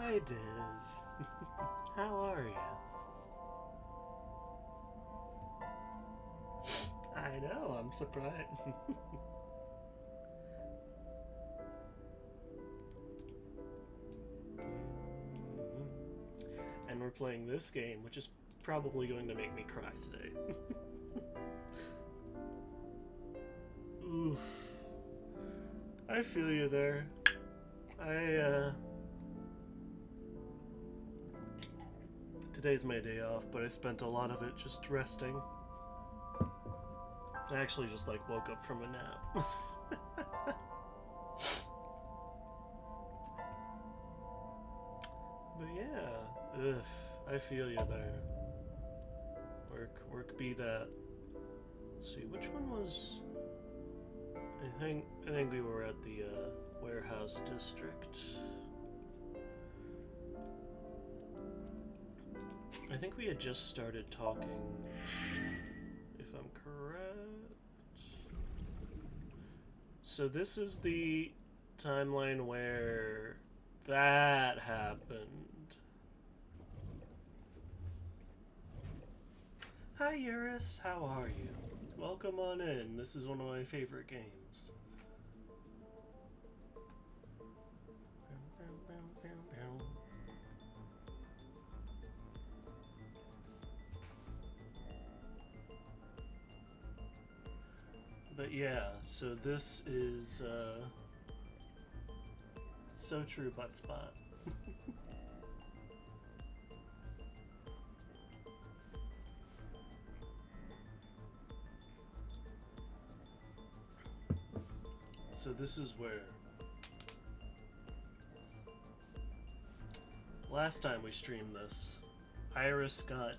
Hi, Diz. How are you? I know, I'm surprised. And we're playing this game, which is probably going to make me cry today. Oof. I feel you there. Today's my day off, but I spent a lot of it just resting. I actually just woke up from a nap. But yeah, I feel you there. Work be that. Let's see, which one was? I think we were at the warehouse district. I think we had just started talking, if I'm correct. So this is the timeline where that happened. Hi Eurus, how are you? Welcome on in. This is one of my favorite games. But yeah, so this is so true, butt spot. So this is where last time we streamed this, Iris got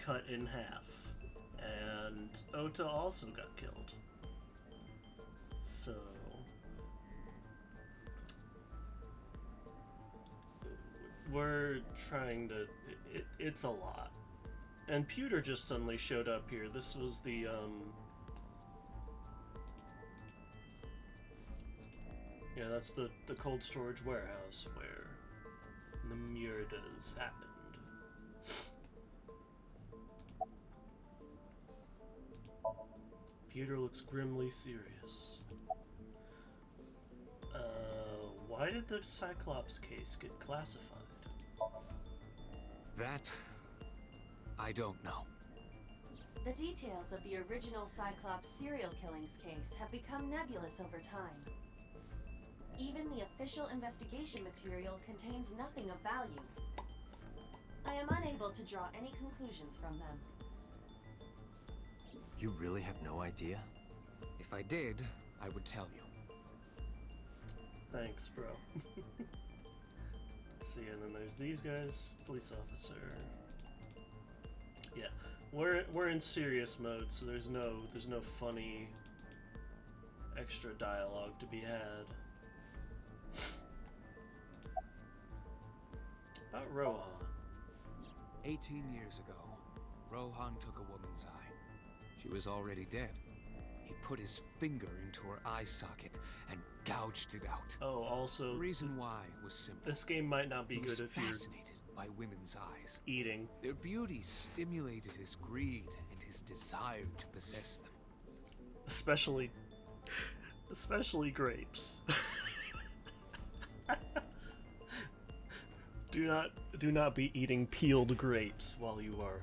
cut in half, and Ota also got killed. So we're trying to. It's a lot, and Pewter just suddenly showed up here. This was the yeah, that's the cold storage warehouse where the murders happened. Pewter looks grimly serious. Why did the Cyclops case get classified? That, I don't know. The details of the original Cyclops serial killings case have become nebulous over time. Even the official investigation material contains nothing of value. I am unable to draw any conclusions from them. You really have no idea? If I did, I would tell you. Thanks, bro. Let's see, and then there's these guys. Police officer. Yeah, we're in serious mode, so there's no funny extra dialogue to be had. About Rohan. 18 years ago, Rohan took a woman's eye. She was already dead. He put his finger into her eye socket and gouged it out. Oh, also, the reason why was simple. This game might not be He was good if you're fascinated by women's eyes. eating. Their beauty stimulated his greed and his desire to possess them. Especially grapes. Do not be eating peeled grapes while you are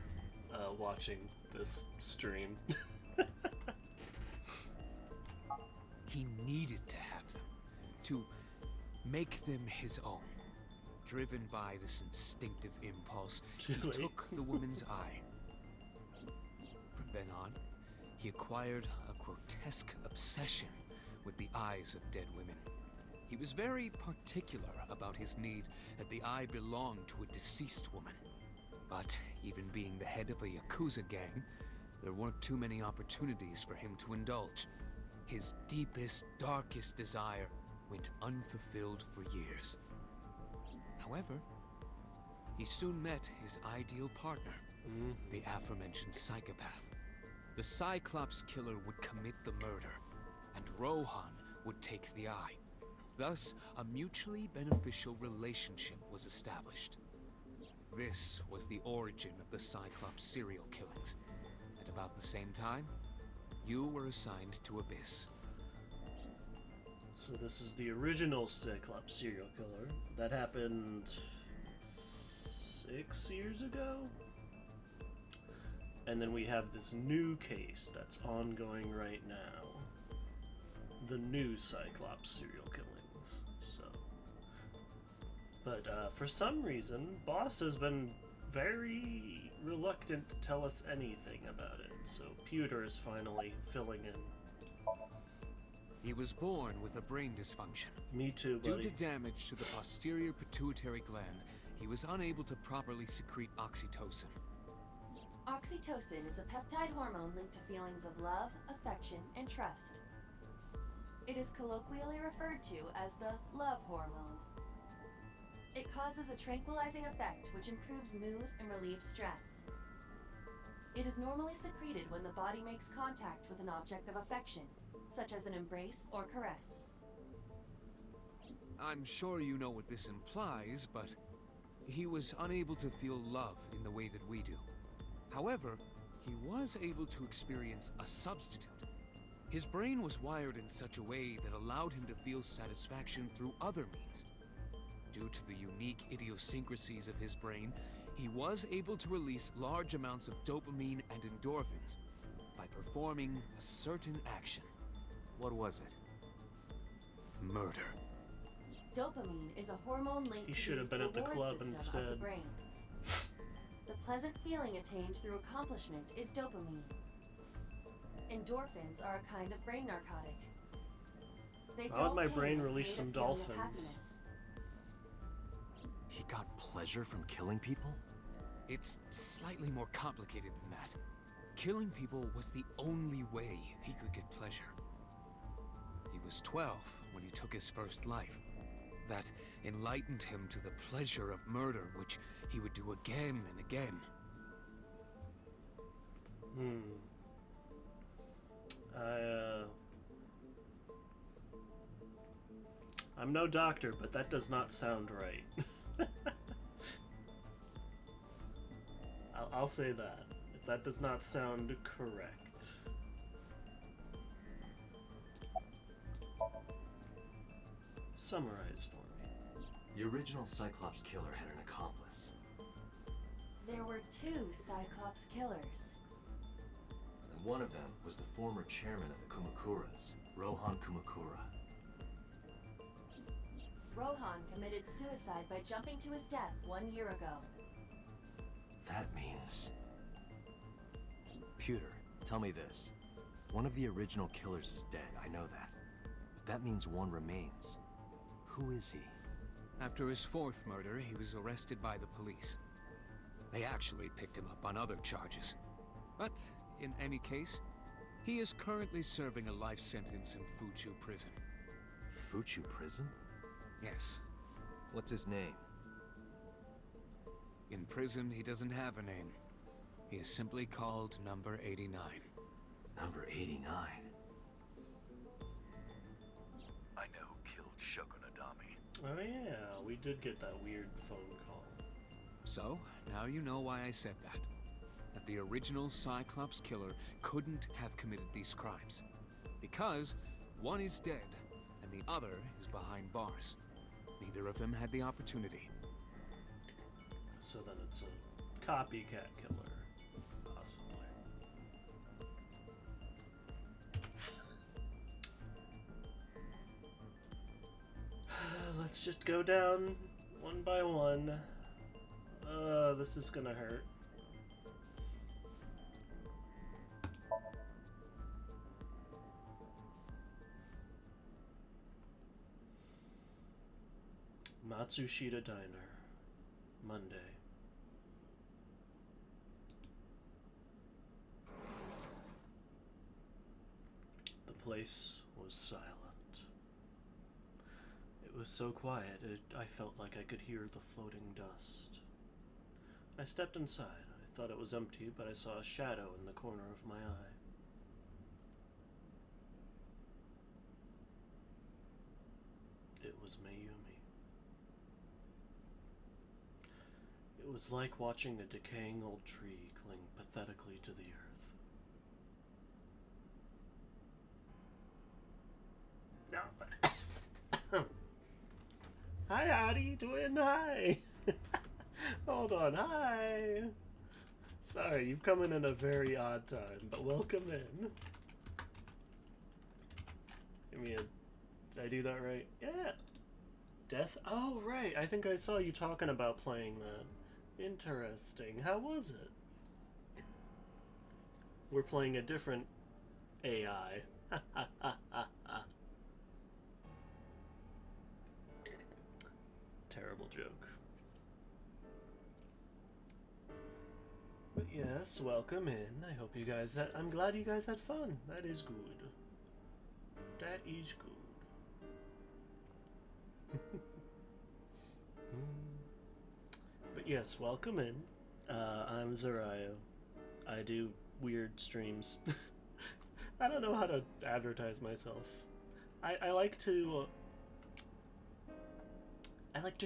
watching this stream. He needed to have them, to make them his own. Driven by this instinctive impulse, he took the woman's eye. From then on, he acquired a grotesque obsession with the eyes of dead women. He was very particular about his need that the eye belonged to a deceased woman. But even being the head of a Yakuza gang, there weren't too many opportunities for him to indulge. His deepest, darkest desire went unfulfilled for years. However, he soon met his ideal partner, the aforementioned psychopath. The Cyclops killer would commit the murder, and Rohan would take the eye. Thus, a mutually beneficial relationship was established. This was the origin of the Cyclops serial killings. At about the same time, you were assigned to Abyss. So this is the original Cyclops serial killer. That happened 6 years ago? And then we have this new case that's ongoing right now. The new Cyclops serial killings. So, but for some reason, Boss has been very reluctant to tell us anything about it. So Pewter is finally filling in. He was born with a brain dysfunction. Me too, buddy. Due to damage to the posterior pituitary gland, he was unable to properly secrete oxytocin. Oxytocin is a peptide hormone linked to feelings of love, affection, and trust. It is colloquially referred to as the love hormone. It causes a tranquilizing effect which improves mood and relieves stress. It is normally secreted when the body makes contact with an object of affection, such as an embrace or caress. I'm sure you know what this implies, but he was unable to feel love in the way that we do. However, he was able to experience a substitute. His brain was wired in such a way that allowed him to feel satisfaction through other means. Due to the unique idiosyncrasies of his brain, he was able to release large amounts of dopamine and endorphins by performing a certain action. What was it? Murder. Dopamine is a hormone linked He to should have been at the reward club system of instead. the brain. The pleasant feeling attained through accomplishment is dopamine. Endorphins are a kind of brain narcotic. They How would dull my pain brain and release create a some feeling of dolphins? happiness. He got pleasure from killing people? It's slightly more complicated than that. Killing people was the only way he could get pleasure. He was 12 when he took his first life. That enlightened him to the pleasure of murder, which he would do again and again. I'm no doctor, but that does not sound right. I'll say that. That does not sound correct. Summarize for me. The original Cyclops killer had an accomplice. There were 2 Cyclops killers. And one of them was the former chairman of the Kumakuras, Rohan Kumakura. Rohan committed suicide by jumping to his death 1 year ago. That means... Pewter, tell me this. One of the original killers is dead, I know that. That means one remains. Who is he? After his 4th murder, he was arrested by the police. They actually picked him up on other charges. But, in any case, he is currently serving a life sentence in Fuchu prison. Fuchu prison? Yes. What's his name? In prison, he doesn't have a name. He is simply called Number 89. Number 89. I know who killed Shogun Adami. Oh yeah, we did get that weird phone call. So, now you know why I said that. That the original Cyclops killer couldn't have committed these crimes. Because one is dead, and the other is behind bars. Neither of them had the opportunity. So then it's a copycat killer, possibly. Let's just go down one by one. This is gonna hurt. Matsushita Diner, Monday. The place was silent. It was so quiet, I felt like I could hear the floating dust. I stepped inside. I thought it was empty, but I saw a shadow in the corner of my eye. It was Mayumi. It was like watching a decaying old tree cling pathetically to the earth. Hi, Adi, doing hi. Hold on, hi. Sorry, you've come in at a very odd time, but welcome in. Give me a... Did I do that right? Yeah. Death? Oh, right. I think I saw you talking about playing that. Interesting. How was it? We're playing a different AI. Terrible joke. But yes, welcome in. I hope you guys had... I'm glad you guys had fun. That is good. That is good. But yes, welcome in. I'm Zarayo. I do weird streams. I don't know how to advertise myself. I like to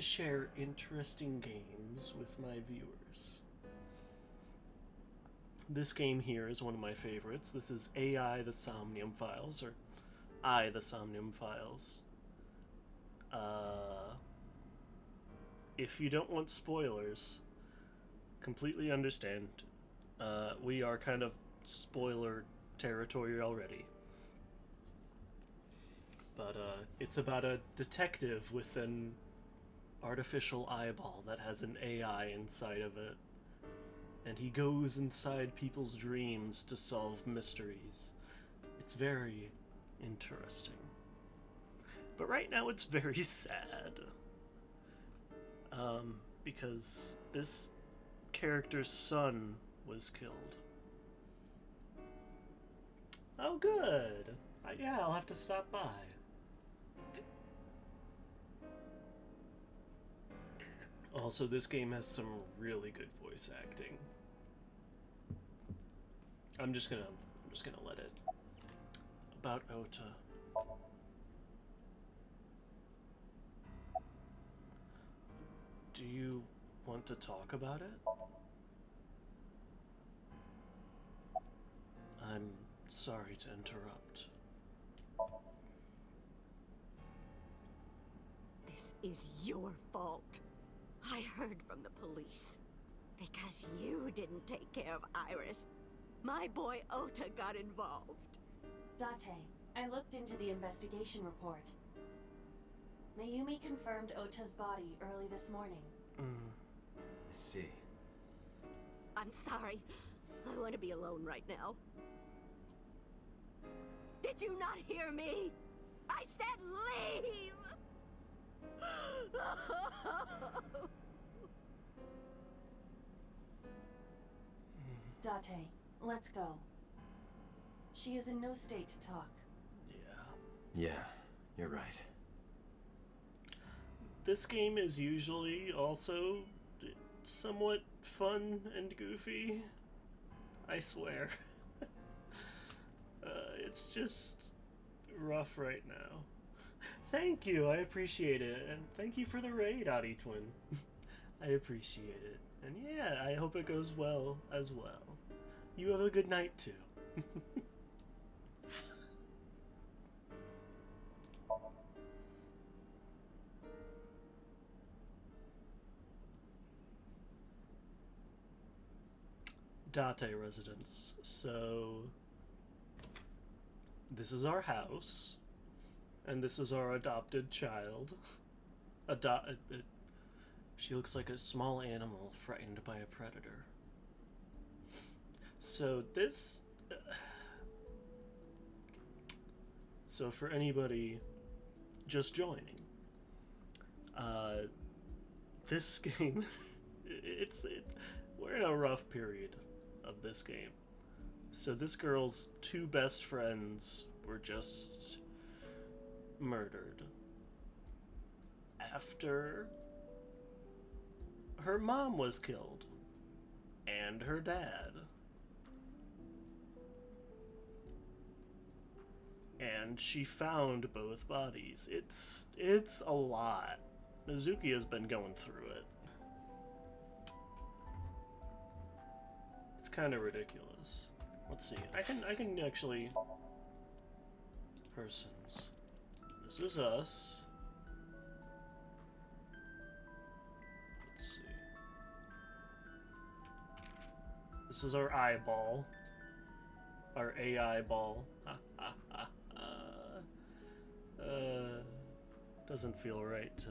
share interesting games with my viewers. This game here is one of my favorites. This is AI the Somnium Files, or I the Somnium Files. If you don't want spoilers, completely understand. We are kind of spoiler territory already. But it's about a detective with an artificial eyeball that has an AI inside of it. And he goes inside people's dreams to solve mysteries. It's very interesting. But right now it's very sad. Because this character's son was killed. Oh, good. Yeah, I'll have to stop by. Also, this game has some really good voice acting. I'm just gonna let it. About Ota. Do you want to talk about it? I'm sorry to interrupt. This is your fault. I heard from the police. Because you didn't take care of Iris, my boy Ota got involved. Date, I looked into the investigation report. Mayumi confirmed Ota's body early this morning. I see. I'm sorry. I want to be alone right now. Did you not hear me? I said leave! Date, let's go. She is in no state to talk. Yeah, you're right. This game is usually also somewhat fun and goofy. I swear. It's just rough right now. Thank you, I appreciate it. And thank you for the raid, Adi Twin. I appreciate it. And yeah, I hope it goes well as well. You have a good night too. Date residence. So this is our house, and this is our adopted child. She looks like a small animal frightened by a predator. So this... So for anybody just joining, this game, we're in a rough period of this game. So this girl's two best friends were just murdered after her mom was killed and her dad. and she found both bodies. It's a lot. Mizuki has been going through it. It's kind of ridiculous. Let's see. I can actually persons. This is us. Let's see. This is our eyeball. Our AI ball. Doesn't feel right to...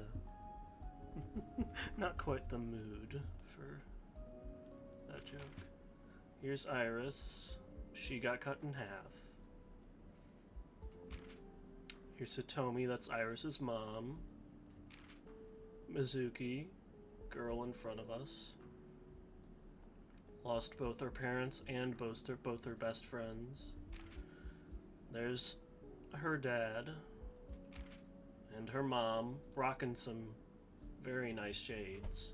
Not quite the mood for that joke. Here's Iris. She got cut in half. Here's Hitomi, that's Iris's mom. Mizuki, girl in front of us. Lost both her parents and both her best friends. There's her dad and her mom, rocking some very nice shades.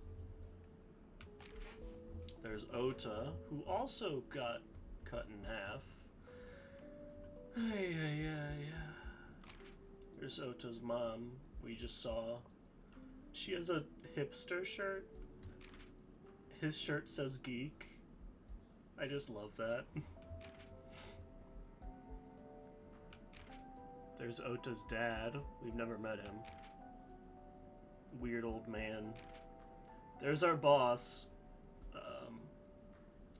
There's Ota, who also got cut in half. There's Ota's mom, we just saw. She has a hipster shirt. His shirt says geek. I just love that. There's Ota's dad. We've never met him. Weird old man. There's our boss.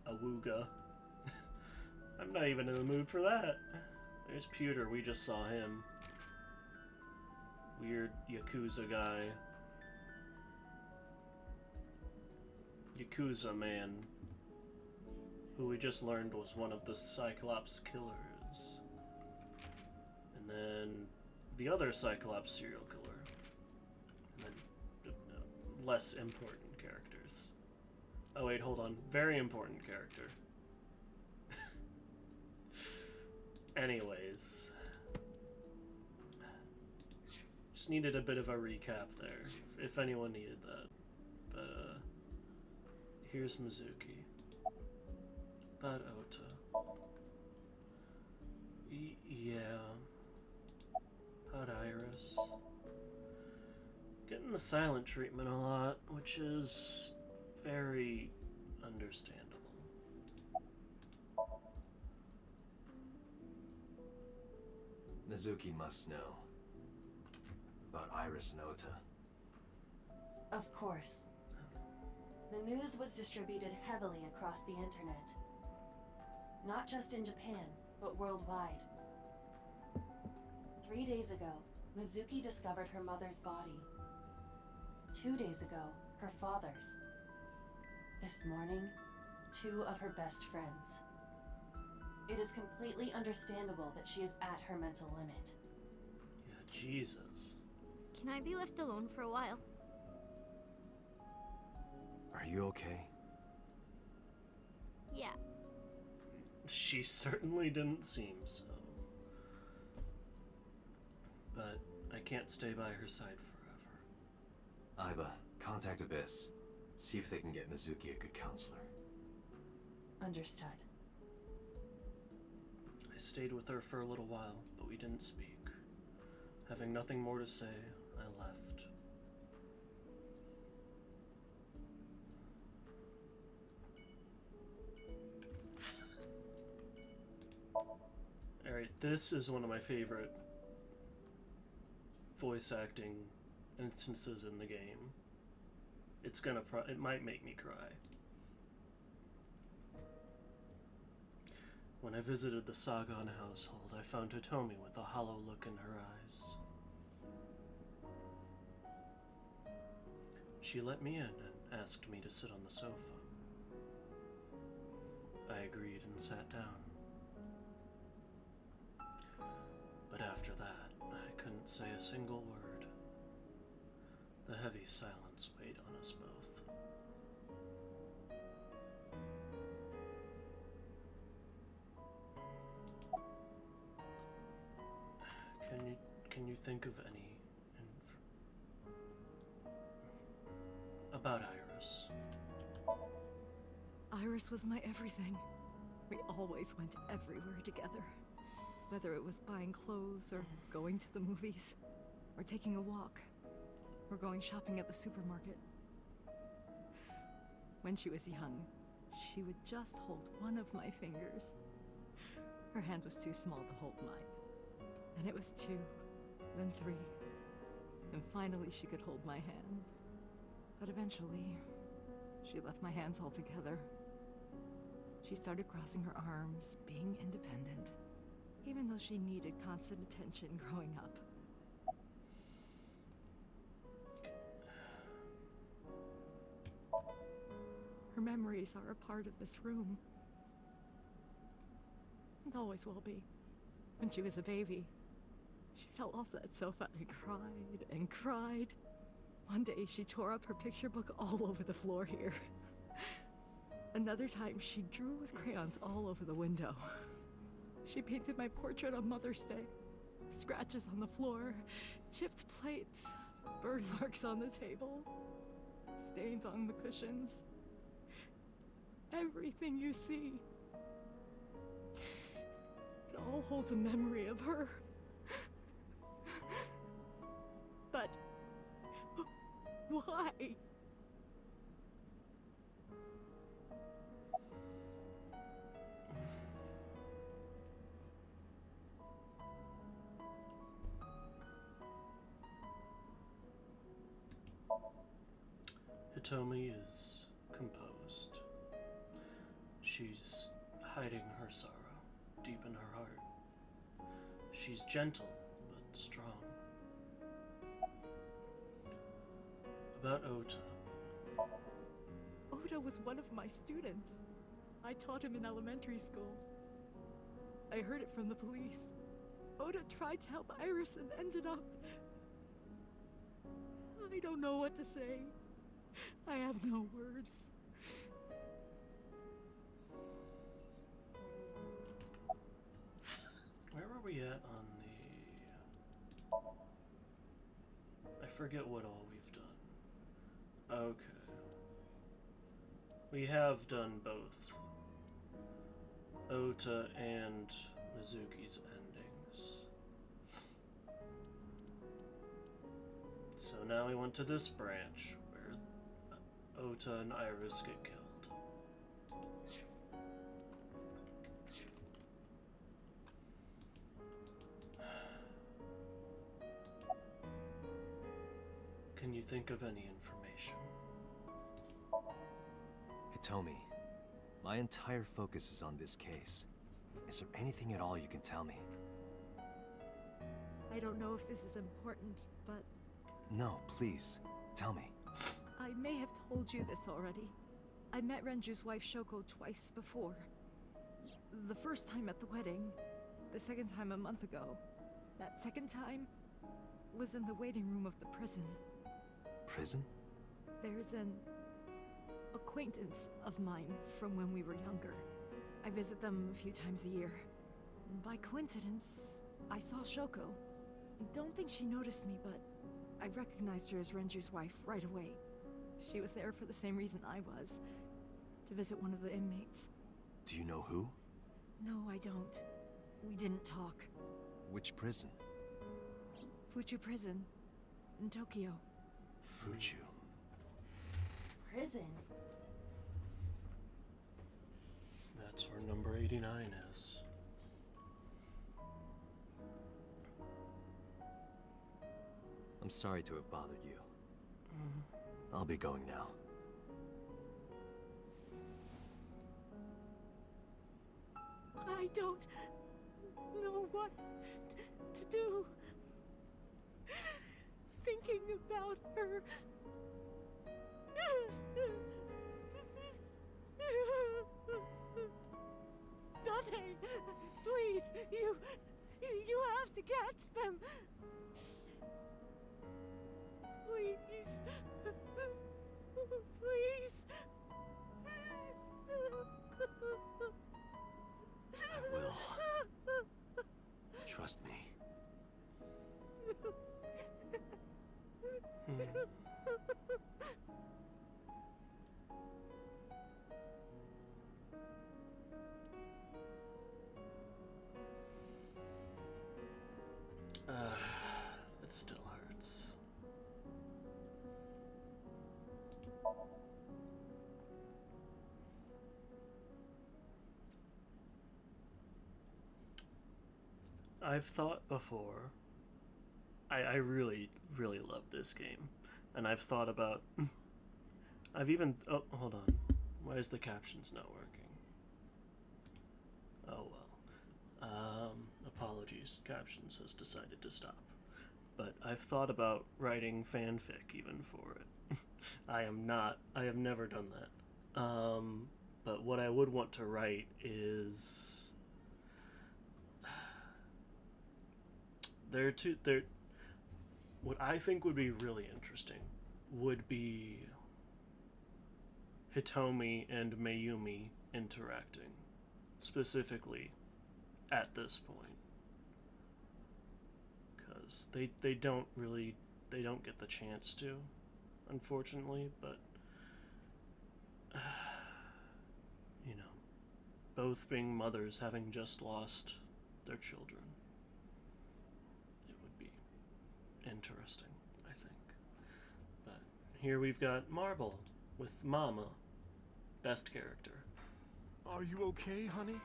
Awuga. I'm not even in the mood for that. There's Pewter. We just saw him. Weird Yakuza guy. Yakuza man. Who we just learned was one of the Cyclops killers. And then the other Cyclops serial killer. And then less important characters. Oh wait, hold on. Very important character. Anyways. Just needed a bit of a recap there, if anyone needed that. But, here's Mizuki. About Ota. Yeah. About Iris. Getting the silent treatment a lot, which is very understandable. Mizuki must know about Iris and Ota. Of course. The news was distributed heavily across the internet. Not just in Japan, but worldwide. 3 days ago, Mizuki discovered her mother's body. 2 days ago, her father's. This morning, 2 of her best friends. It is completely understandable that she is at her mental limit. Yeah, Jesus. Can I be left alone for a while? Are you okay? Yeah. She certainly didn't seem so. But I can't stay by her side forever. Aiba, contact Abyss. See if they can get Mizuki a good counselor. Understood. I stayed with her for a little while, but we didn't speak. Having nothing more to say, I left. Alright, this is one of my favorite voice acting instances in the game. It's gonna it might make me cry. When I visited the Sagan household, I found Hitomi with a hollow look in her eyes. She let me in and asked me to sit on the sofa. I agreed and sat down. But after that, I couldn't say a single word. The heavy silence weighed on us both. Can you think of any about Iris? Iris was my everything. We always went everywhere together. Whether it was buying clothes, or going to the movies, or taking a walk, or going shopping at the supermarket. When she was young, she would just hold one of my fingers. Her hand was too small to hold mine. Then it was 2, then 3, and finally she could hold my hand. But eventually, she left my hands altogether. She started crossing her arms, being independent, even though she needed constant attention growing up. Her memories are a part of this room. And always will be. When she was a baby, she fell off that sofa and cried and cried. One day she tore up her picture book all over the floor here. Another time she drew with crayons all over the window. She painted my portrait on Mother's Day. Scratches on the floor, chipped plates, burn marks on the table, stains on the cushions. Everything you see. It all holds a memory of her. But why? Hitomi is composed. She's hiding her sorrow deep in her heart. She's gentle, but strong. About Ota. Ota was one of my students. I taught him in elementary school. I heard it from the police. Ota tried to help Iris and ended up... I don't know what to say. I have no words. Where were we at on the... I forget what all we've done. Okay. We have done both Ota and Mizuki's endings. So now we went to this branch where Ota and Iris get killed. Can you think of any information? Hitomi, my entire focus is on this case. Is there anything at all you can tell me? I don't know if this is important, but No, please, tell me. I may have told you this already. I met Renju's wife Shoko twice before. The first time at the wedding, the second time a month ago. That second time was in the waiting room of the prison. Prison? There's an acquaintance of mine from when we were younger. I visit them a few times a year. By coincidence, I saw Shoko. I don't think she noticed me, but I recognized her as Renju's wife right away. She was there for the same reason I was, to visit one of the inmates. Do you know who? No, I don't. We didn't talk. Which prison? Fuchu Prison, in Tokyo. Fuchu. Prison? That's where number 89 is. I'm sorry to have bothered you. I'll be going now. I don't know what to do. Thinking about her. Dante, please, you have to catch them. Please. Please. I will. Trust me. still hurts. I've thought before, I really, really love this game. And I've thought about, I've even, oh, hold on. Why is the captions not working? Oh well. Apologies, captions has decided to stop. But I've thought about writing fanfic even for it. I have never done that. But what I would want to write is what I think would be really interesting would be Hitomi and Mayumi interacting, specifically at this point. Because they don't get the chance to, unfortunately, but you know, both being mothers having just lost their children. It would be interesting, I think. But here we've got Marble with Mama, best character. Are you okay, honey?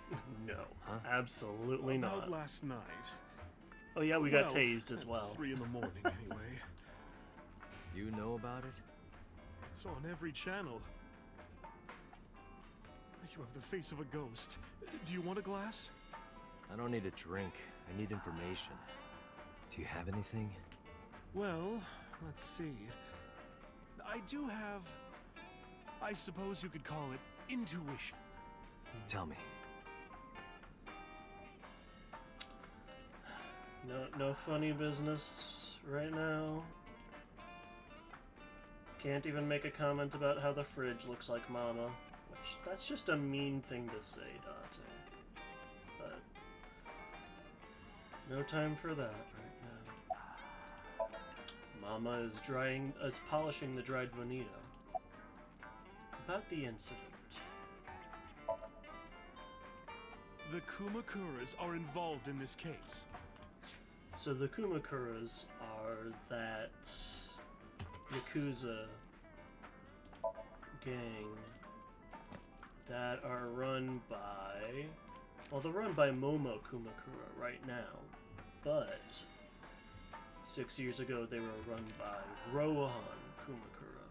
No, absolutely About not. last night. Oh yeah, we got Well, tased as well. 3 in the morning, anyway. You know about it? It's on every channel. You have the face of a ghost. Do you want a glass? I don't need a drink. I need information. Do you have anything? Well, let's see. I do have... I suppose you could call it intuition. Tell me. No funny business right now. Can't even make a comment about how the fridge looks like Mama, which that's just a mean thing to say, Date. But no time for that right now. Mama is polishing the dried bonito. About the incident. The Kumakuras are involved in this case. So the Kumakuras are that Yakuza gang that are run by... Well, they're run by Momo Kumakura right now, but 6 years ago they were run by Rohan Kumakura,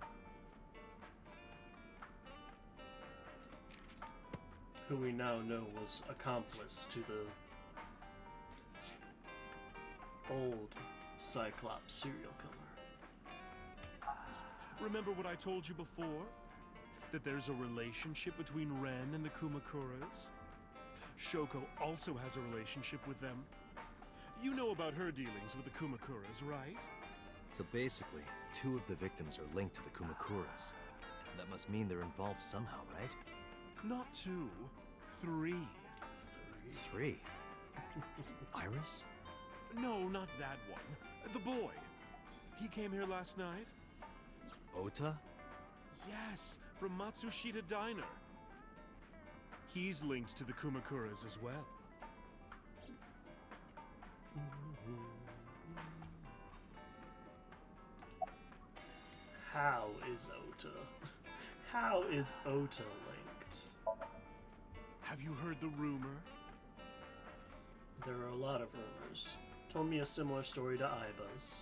who we now know was accomplice to the old Cyclops serial killer. Remember what I told you before? That there's a relationship between Ren and the Kumakuras? Shoko also has a relationship with them. You know about her dealings with the Kumakuras, right? So basically, 2 of the victims are linked to the Kumakuras. That must mean they're involved somehow, right? Not 2, 3. 3? Iris? No, not that one. The boy. He came here last night? Ota? Yes, from Matsushita Diner. He's linked to the Kumakuras as well. How is Ota? How is Ota linked? Have you heard the rumor? There are a lot of rumors. Told me a similar story to Aiba's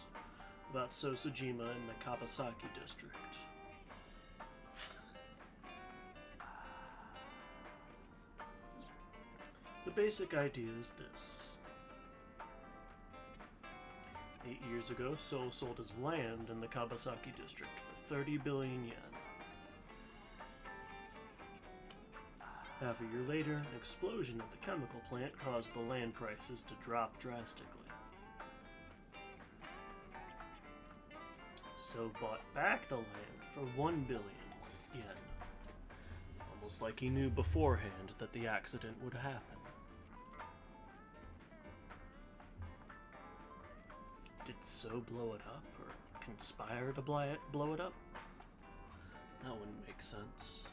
about Sosajima in the Kabasaki district. The basic idea is this. 8 years ago, So sold his land in the Kabasaki district for 30 billion yen. Half a year later, an explosion at the chemical plant caused the land prices to drop drastically. So bought back the land for 1 billion yen. Almost like he knew beforehand that the accident would happen. Did So blow it up, or conspire to blow it up? That wouldn't make sense.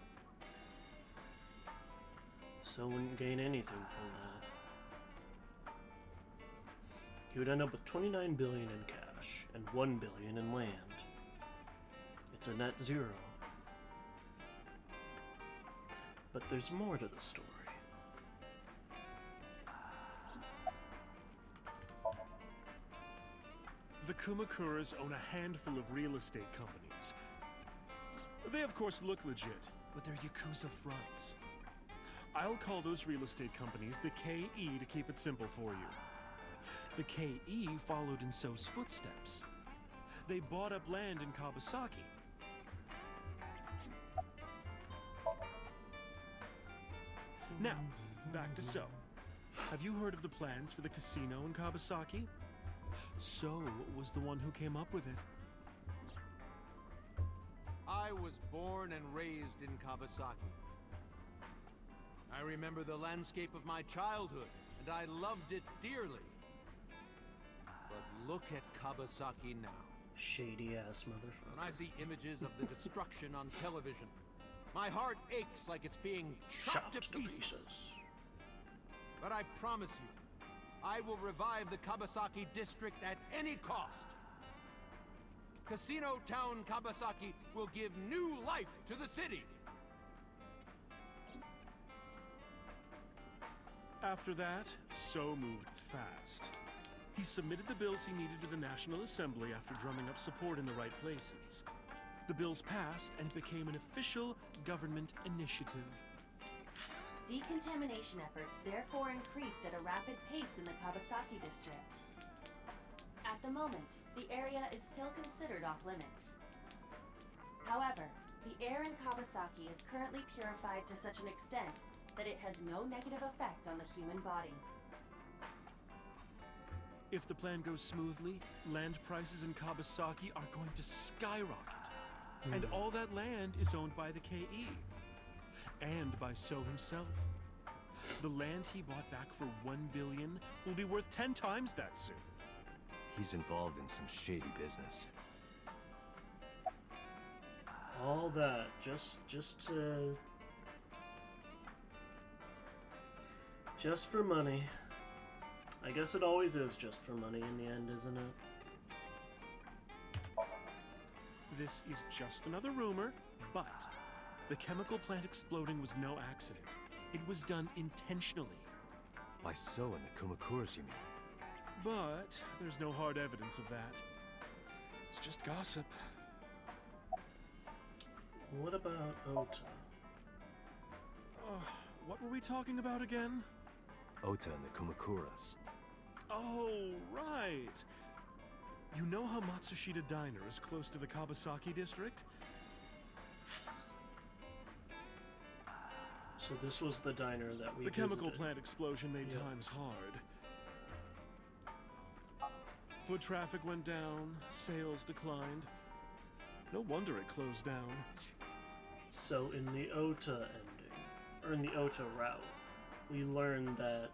So wouldn't gain anything from that. He would end up with 29 billion in cash. cash and 1 billion in land. It's a net zero. But there's more to the story. The Kumakuras own a handful of real estate companies. They of course look legit, but they're Yakuza fronts. I'll call those real estate companies the KE to keep it simple for you. The KE followed in So's footsteps. They bought up land in Kawasaki. Now, back to So. Have you heard of the plans for the casino in Kawasaki? So was the one who came up with it. I was born and raised in Kawasaki. I remember the landscape of my childhood, and I loved it dearly. But look at Kawasaki now. Shady ass motherfucker. When I see images of the destruction on television, my heart aches like it's being chopped to pieces. But I promise you, I will revive the Kawasaki district at any cost. Casino Town Kawasaki will give new life to the city. After that, So moved fast. He submitted the bills he needed to the National Assembly after drumming up support in the right places. The bills passed and it became an official government initiative. Decontamination efforts therefore increased at a rapid pace in the Kawasaki district. At the moment, the area is still considered off-limits. However, the air in Kawasaki is currently purified to such an extent that it has no negative effect on the human body. If the plan goes smoothly, land prices in Kawasaki are going to skyrocket. And all that land is owned by the KE. And by So himself. The land he bought back for 1 billion will be worth 10 times that soon. He's involved in some shady business. All that just for money. I guess it always is just for money in the end, isn't it? This is just another rumor, but the chemical plant exploding was no accident. It was done intentionally. By So and the Kumakuras, you mean? But there's no hard evidence of that. It's just gossip. What about Ota? What were we talking about again? Ota and the Kumakuras. Oh, right. You know how Matsushita Diner is close to the Kawasaki district? So this was the diner that we The chemical visited. plant explosion made Yep. times hard. Foot traffic went down, sales declined. No wonder it closed down. So in the Ota ending, or in the Ota route, we learned that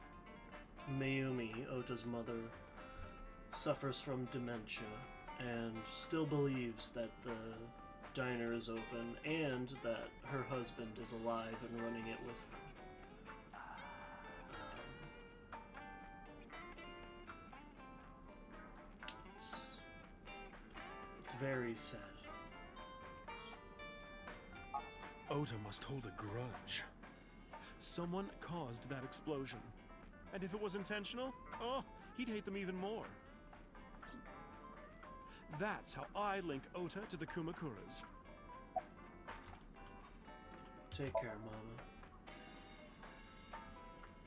Mayumi, Ota's mother, suffers from dementia and still believes that the diner is open and that her husband is alive and running it with her. It's very sad. Ota must hold a grudge. Someone caused that explosion. And if it was intentional, oh, he'd hate them even more. That's how I link Ota to the Kumakuras. Take care, Mama.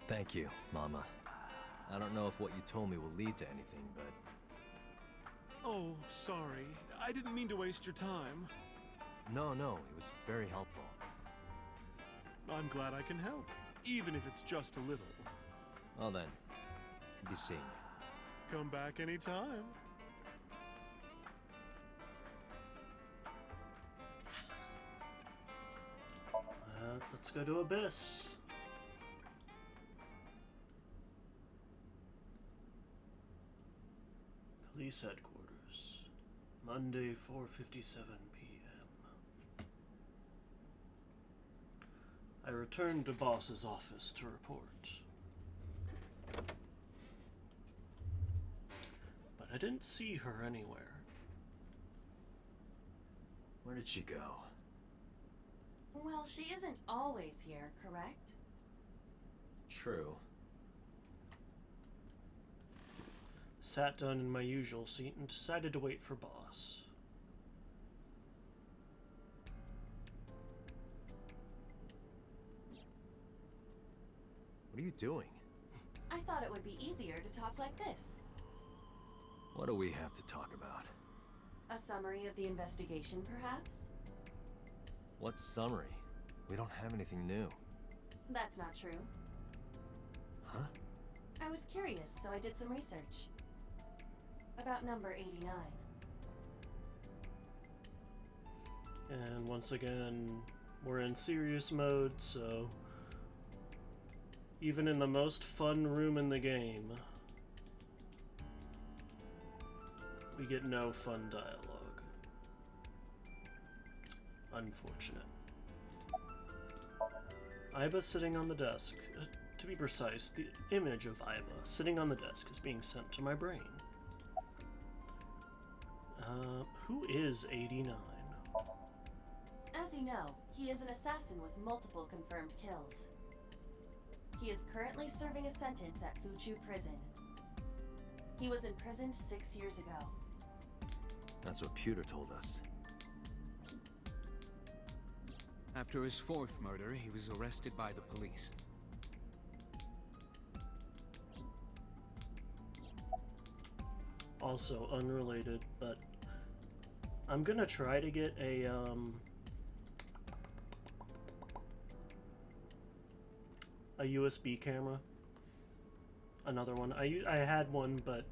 Thank you, Mama. I don't know if what you told me will lead to anything, but... Oh, sorry. I didn't mean to waste your time. No, it was very helpful. I'm glad I can help, even if it's just a little. Well then, be seeing you. Come back anytime. Let's go to Abyss. Police headquarters. Monday, 4:57 p.m. I returned to boss's office to report. But I didn't see her anywhere. Where did she go? Well, she isn't always here, correct? True. Sat down in my usual seat and decided to wait for boss. What are you doing? I thought it would be easier to talk like this. What do we have to talk about? A summary of the investigation, perhaps? What summary? We don't have anything new. That's not true. Huh? I was curious, so I did some research. About number 89. And once again, we're in serious mode, so even in the most fun room in the game, we get no fun dialogue. Unfortunate. Iba sitting on the desk. To be precise, the image of Iba sitting on the desk is being sent to my brain. Who is 89? As you know, he is an assassin with multiple confirmed kills. He is currently serving a sentence at Fuchu Prison. He was imprisoned 6 years ago. That's what Pewter told us. After his fourth murder, he was arrested by the police. Also unrelated, but I'm gonna try to get a USB camera. Another one. I had one, but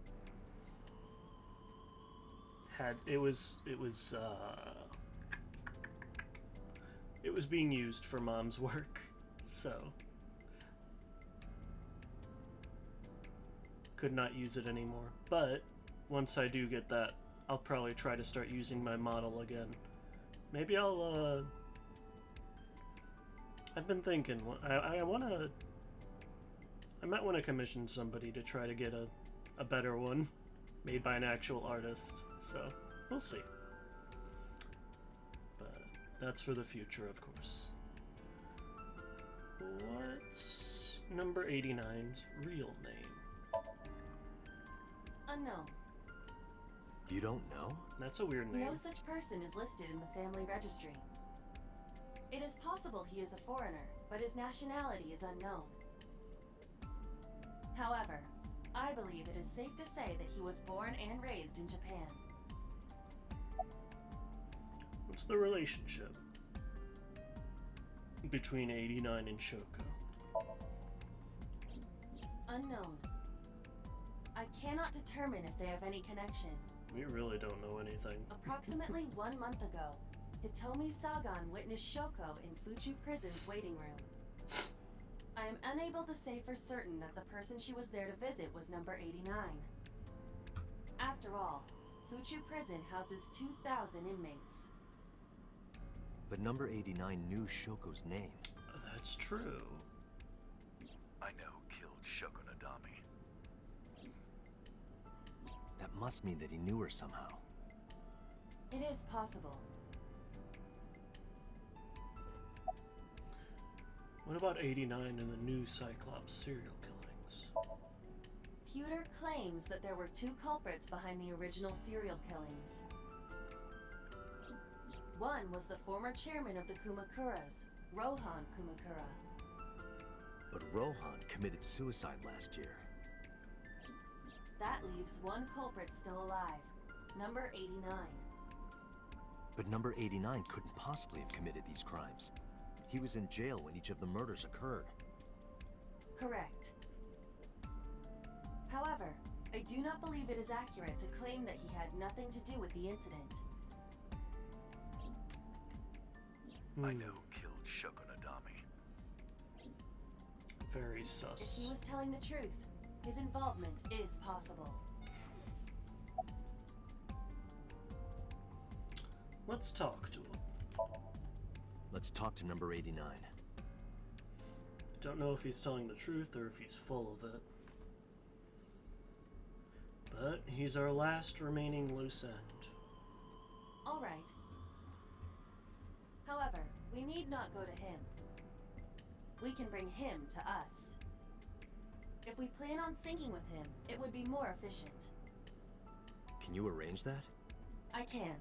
it was being used for Mom's work, so could not use it anymore. But once I do get that, I'll probably try to start using my model again. Maybe I'll I've been thinking, I might want to commission somebody to try to get a better one made by an actual artist, so we'll see. But that's for the future, of course. What's number 89's real name? Unknown. You don't know? That's a weird name. No such person is listed in the family registry. It is possible he is a foreigner, but his nationality is unknown. However, I believe it is safe to say that he was born and raised in Japan. What's the relationship between 89 and Shoko? Unknown. I cannot determine if they have any connection. We really don't know anything. Approximately 1 month ago, Hitomi Sagan witnessed Shoko in Fuchu Prison's waiting room. I am unable to say for certain that the person she was there to visit was number 89. After all, Fuchu Prison houses 2,000 inmates. But number 89 knew Shoko's name. That's true. I know who killed Shoko Nadami. That must mean that he knew her somehow. It is possible. What about 89 and the new Cyclops serial killings? Pewter claims that there were 2 culprits behind the original serial killings. One was the former chairman of the Kumakuras, Rohan Kumakura. But Rohan committed suicide last year. That leaves 1 culprit still alive, number 89. But number 89 couldn't possibly have committed these crimes. He was in jail when each of the murders occurred. Correct. However, I do not believe it is accurate to claim that he had nothing to do with the incident. I know who killed Shoko Nadami. Very If sus. he was telling the truth, his involvement is possible. Let's talk to him. Let's talk to number 89. Don't know if he's telling the truth or if he's full of it. But he's our last remaining loose end. All right. However, we need not go to him. We can bring him to us. If we plan on syncing with him, it would be more efficient. Can you arrange that? I can.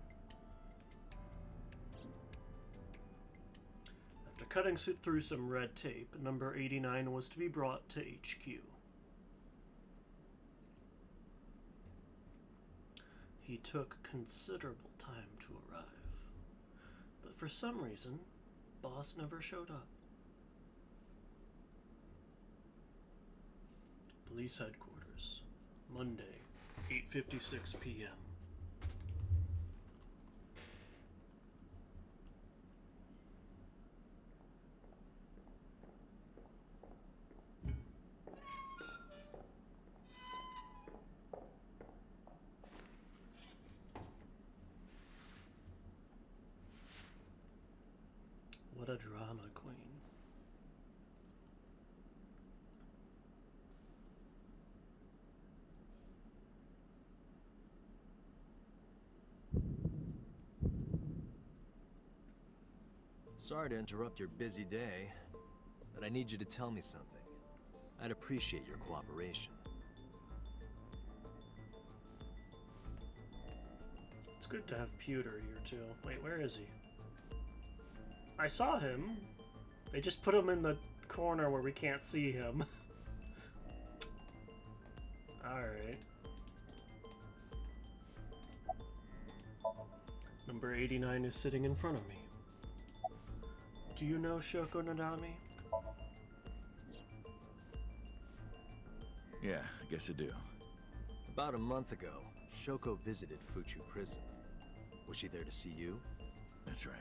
After cutting through some red tape, number 89 was to be brought to HQ. He took considerable time to arrive, but for some reason, Boss never showed up. Police headquarters, Monday, 8:56 p.m. What a drama queen. Sorry to interrupt your busy day, but I need you to tell me something. I'd appreciate your cooperation. It's good to have Pewter here too. Wait, where is he? I saw him. They just put him in the corner where we can't see him. Alright. Number 89 is sitting in front of me. Do you know Shoko Nadami? Yeah, I guess I do. About a month ago, Shoko visited Fuchu Prison. Was she there to see you? That's right.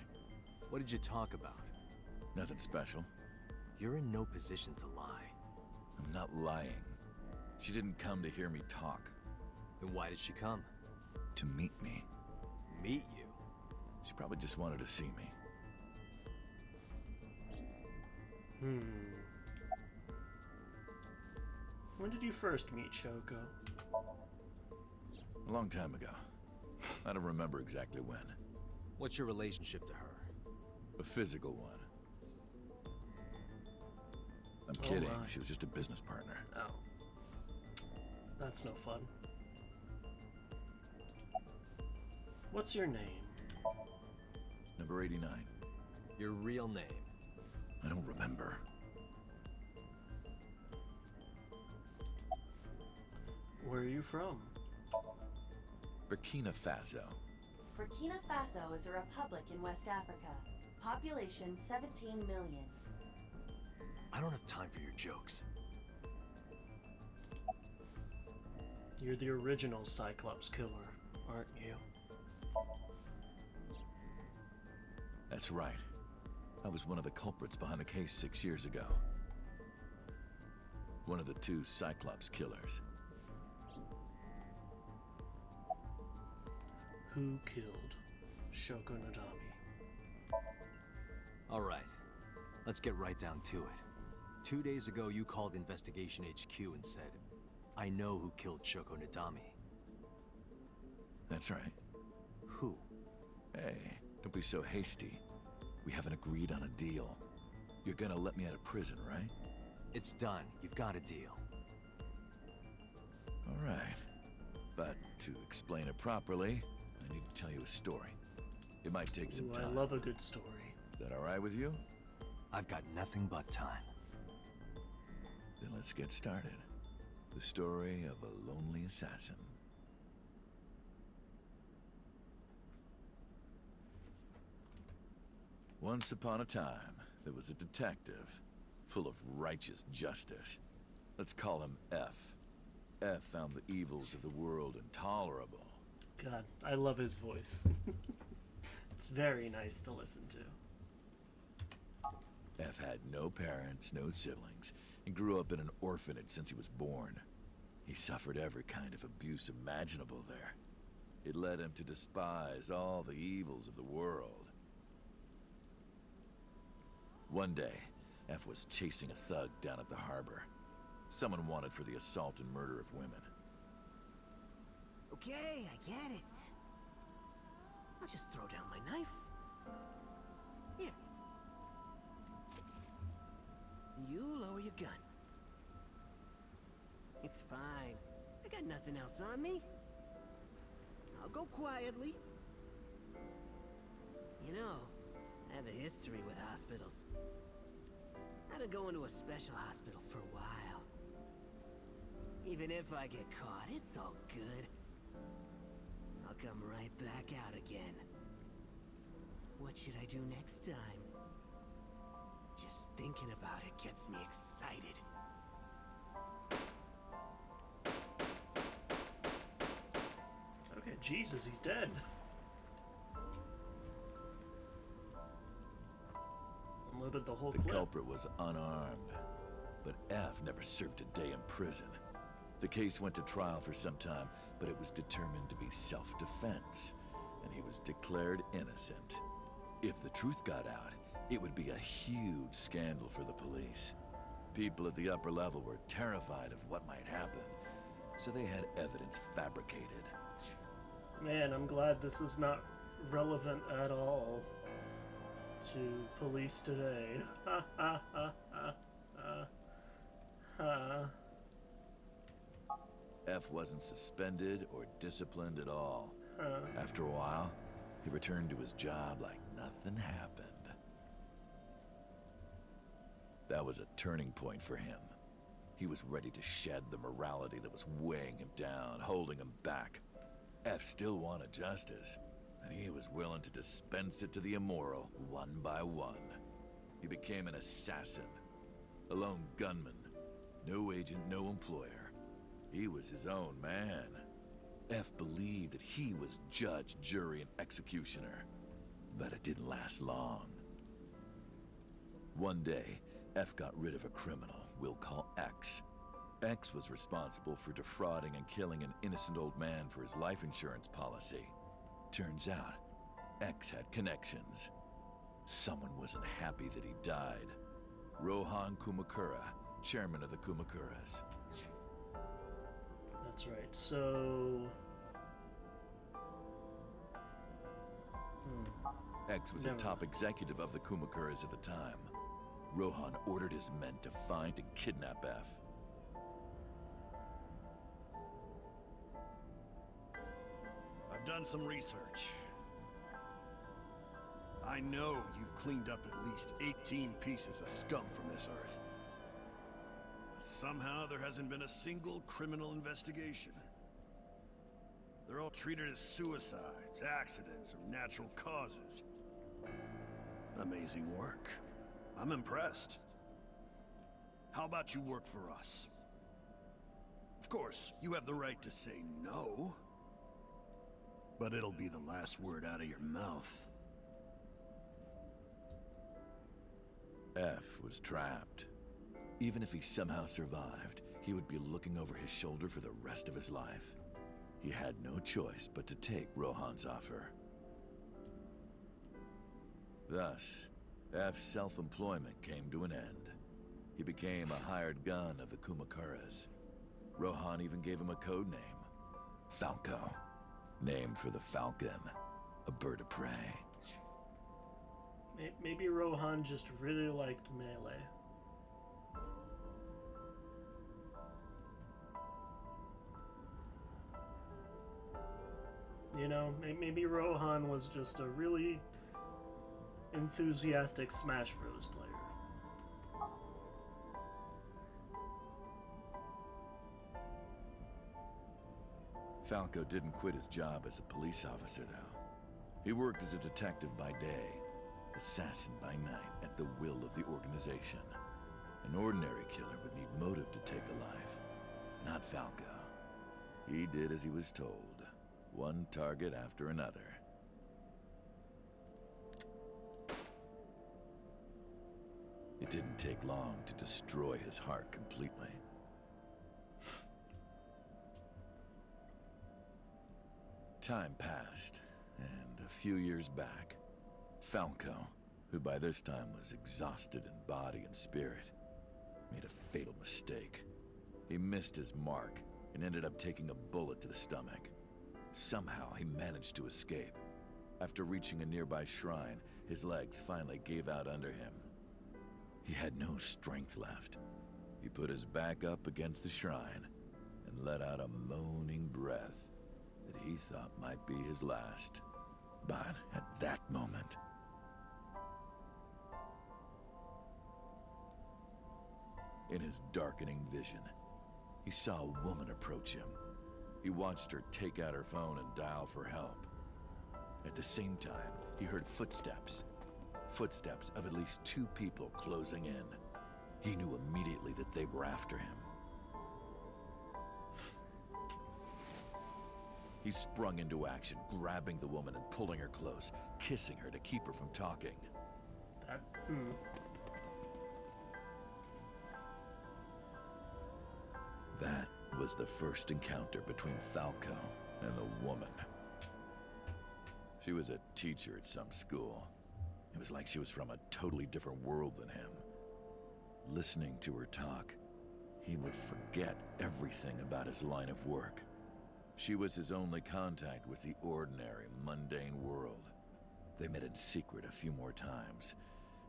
What did you talk about? Nothing special. You're in no position to lie. I'm not lying. She didn't come to hear me talk. Then why did she come? To meet me. Meet you? She probably just wanted to see me. When did you first meet Shoko? A long time ago. I don't remember exactly when. What's your relationship to her? A physical one. I'm Oh kidding. my. She was just a business partner. Oh. That's no fun. What's your name? Number 89. Your real name? I don't remember. Where are you from? Burkina Faso. Burkina Faso is a republic in West Africa. Population 17 million. I don't have time for your jokes. You're the original Cyclops killer, aren't you? That's right. I was one of the culprits behind the case 6 years ago. One of the two Cyclops killers. Who killed Shoko Nadami? All right, let's get right down to it. 2 days ago, you called Investigation HQ and said, I know who killed Shoko Nadami. That's right. Who? Hey, don't be so hasty. We haven't agreed on a deal. You're gonna let me out of prison, right? It's done. You've got a deal. All right. But to explain it properly, I need to tell you a story. It might take some Ooh, time. I love a good story. Is that all right with you? I've got nothing but time. Then let's get started. The story of a lonely assassin. Once upon a time, there was a detective, full of righteous justice. Let's call him F. F found the evils of the world intolerable. God, I love his voice. It's very nice to listen to. F had no parents, no siblings, and grew up in an orphanage since he was born. He suffered every kind of abuse imaginable there. It led him to despise all the evils of the world. One day, F was chasing a thug down at the harbor. Someone wanted for the assault and murder of women. Okay, I get it. I'll just throw down my knife. Here. You lower your gun. It's fine. I got nothing else on me. I'll go quietly. You know, I have a history with hospitals. I've been going to a special hospital for a while. Even if I get caught, it's all good. I'll come right back out again. What should I do next time? Just thinking about it gets me excited. Okay, Jesus, he's dead. Unloaded the whole The clip. culprit was unarmed, but F never served a day in prison. The case went to trial for some time, but it was determined to be self-defense, and he was declared innocent. If the truth got out, it would be a huge scandal for the police. People at the upper level were terrified of what might happen, so they had evidence fabricated. Man, I'm glad this is not relevant at all to police today. Ha ha ha ha ha ha. F wasn't suspended or disciplined at all. Huh. After a while, he returned to his job like nothing happened. That was a turning point for him. He was ready to shed the morality that was weighing him down, holding him back. F still wanted justice, and he was willing to dispense it to the immoral one by one. He became an assassin, a lone gunman, no agent, no employer. He was his own man. F believed that he was judge, jury, and executioner, but it didn't last long. One day, F got rid of a criminal we'll call X. X was responsible for defrauding and killing an innocent old man for his life insurance policy. Turns out, X had connections. Someone wasn't happy that he died. Rohan Kumakura, chairman of the Kumakuras. That's right. So... X was a top executive of the Kumakuras at the time. Rohan ordered his men to find and kidnap F. I've done some research. I know you've cleaned up at least 18 pieces of scum from this earth. But somehow there hasn't been a single criminal investigation. They're all treated as suicides, accidents, or natural causes. Amazing work. I'm impressed. How about you work for us? Of course, you have the right to say no. But it'll be the last word out of your mouth. F was trapped. Even if he somehow survived, he would be looking over his shoulder for the rest of his life. He had no choice but to take Rohan's offer. Thus, F's self-employment came to an end. He became a hired gun of the Kumakuras. Rohan even gave him a code name, Falco, named for the falcon, a bird of prey. Maybe Rohan just really liked melee. You know, maybe Rohan was just a really enthusiastic Smash Bros. Player. Falco didn't quit his job as a police officer, though. He worked as a detective by day, assassin by night, at the will of the organization. An ordinary killer would need motive to take a life, not Falco. He did as he was told, one target after another. It didn't take long to destroy his heart completely. Time passed, and a few years back, Falco, who by this time was exhausted in body and spirit, made a fatal mistake. He missed his mark and ended up taking a bullet to the stomach. Somehow, he managed to escape. After reaching a nearby shrine, his legs finally gave out under him. He had no strength left. He put his back up against the shrine and let out a moaning breath that he thought might be his last. But at that moment, in his darkening vision, he saw a woman approach him. He watched her take out her phone and dial for help. At the same time, he heard footsteps. Footsteps of at least 2 people closing in. He knew immediately that they were after him. He sprung into action, grabbing the woman and pulling her close, kissing her to keep her from talking. That was the first encounter between Falco and the woman. She was a teacher at some school. It was like she was from a totally different world than him. Listening to her talk, he would forget everything about his line of work. She was his only contact with the ordinary, mundane world. They met in secret a few more times,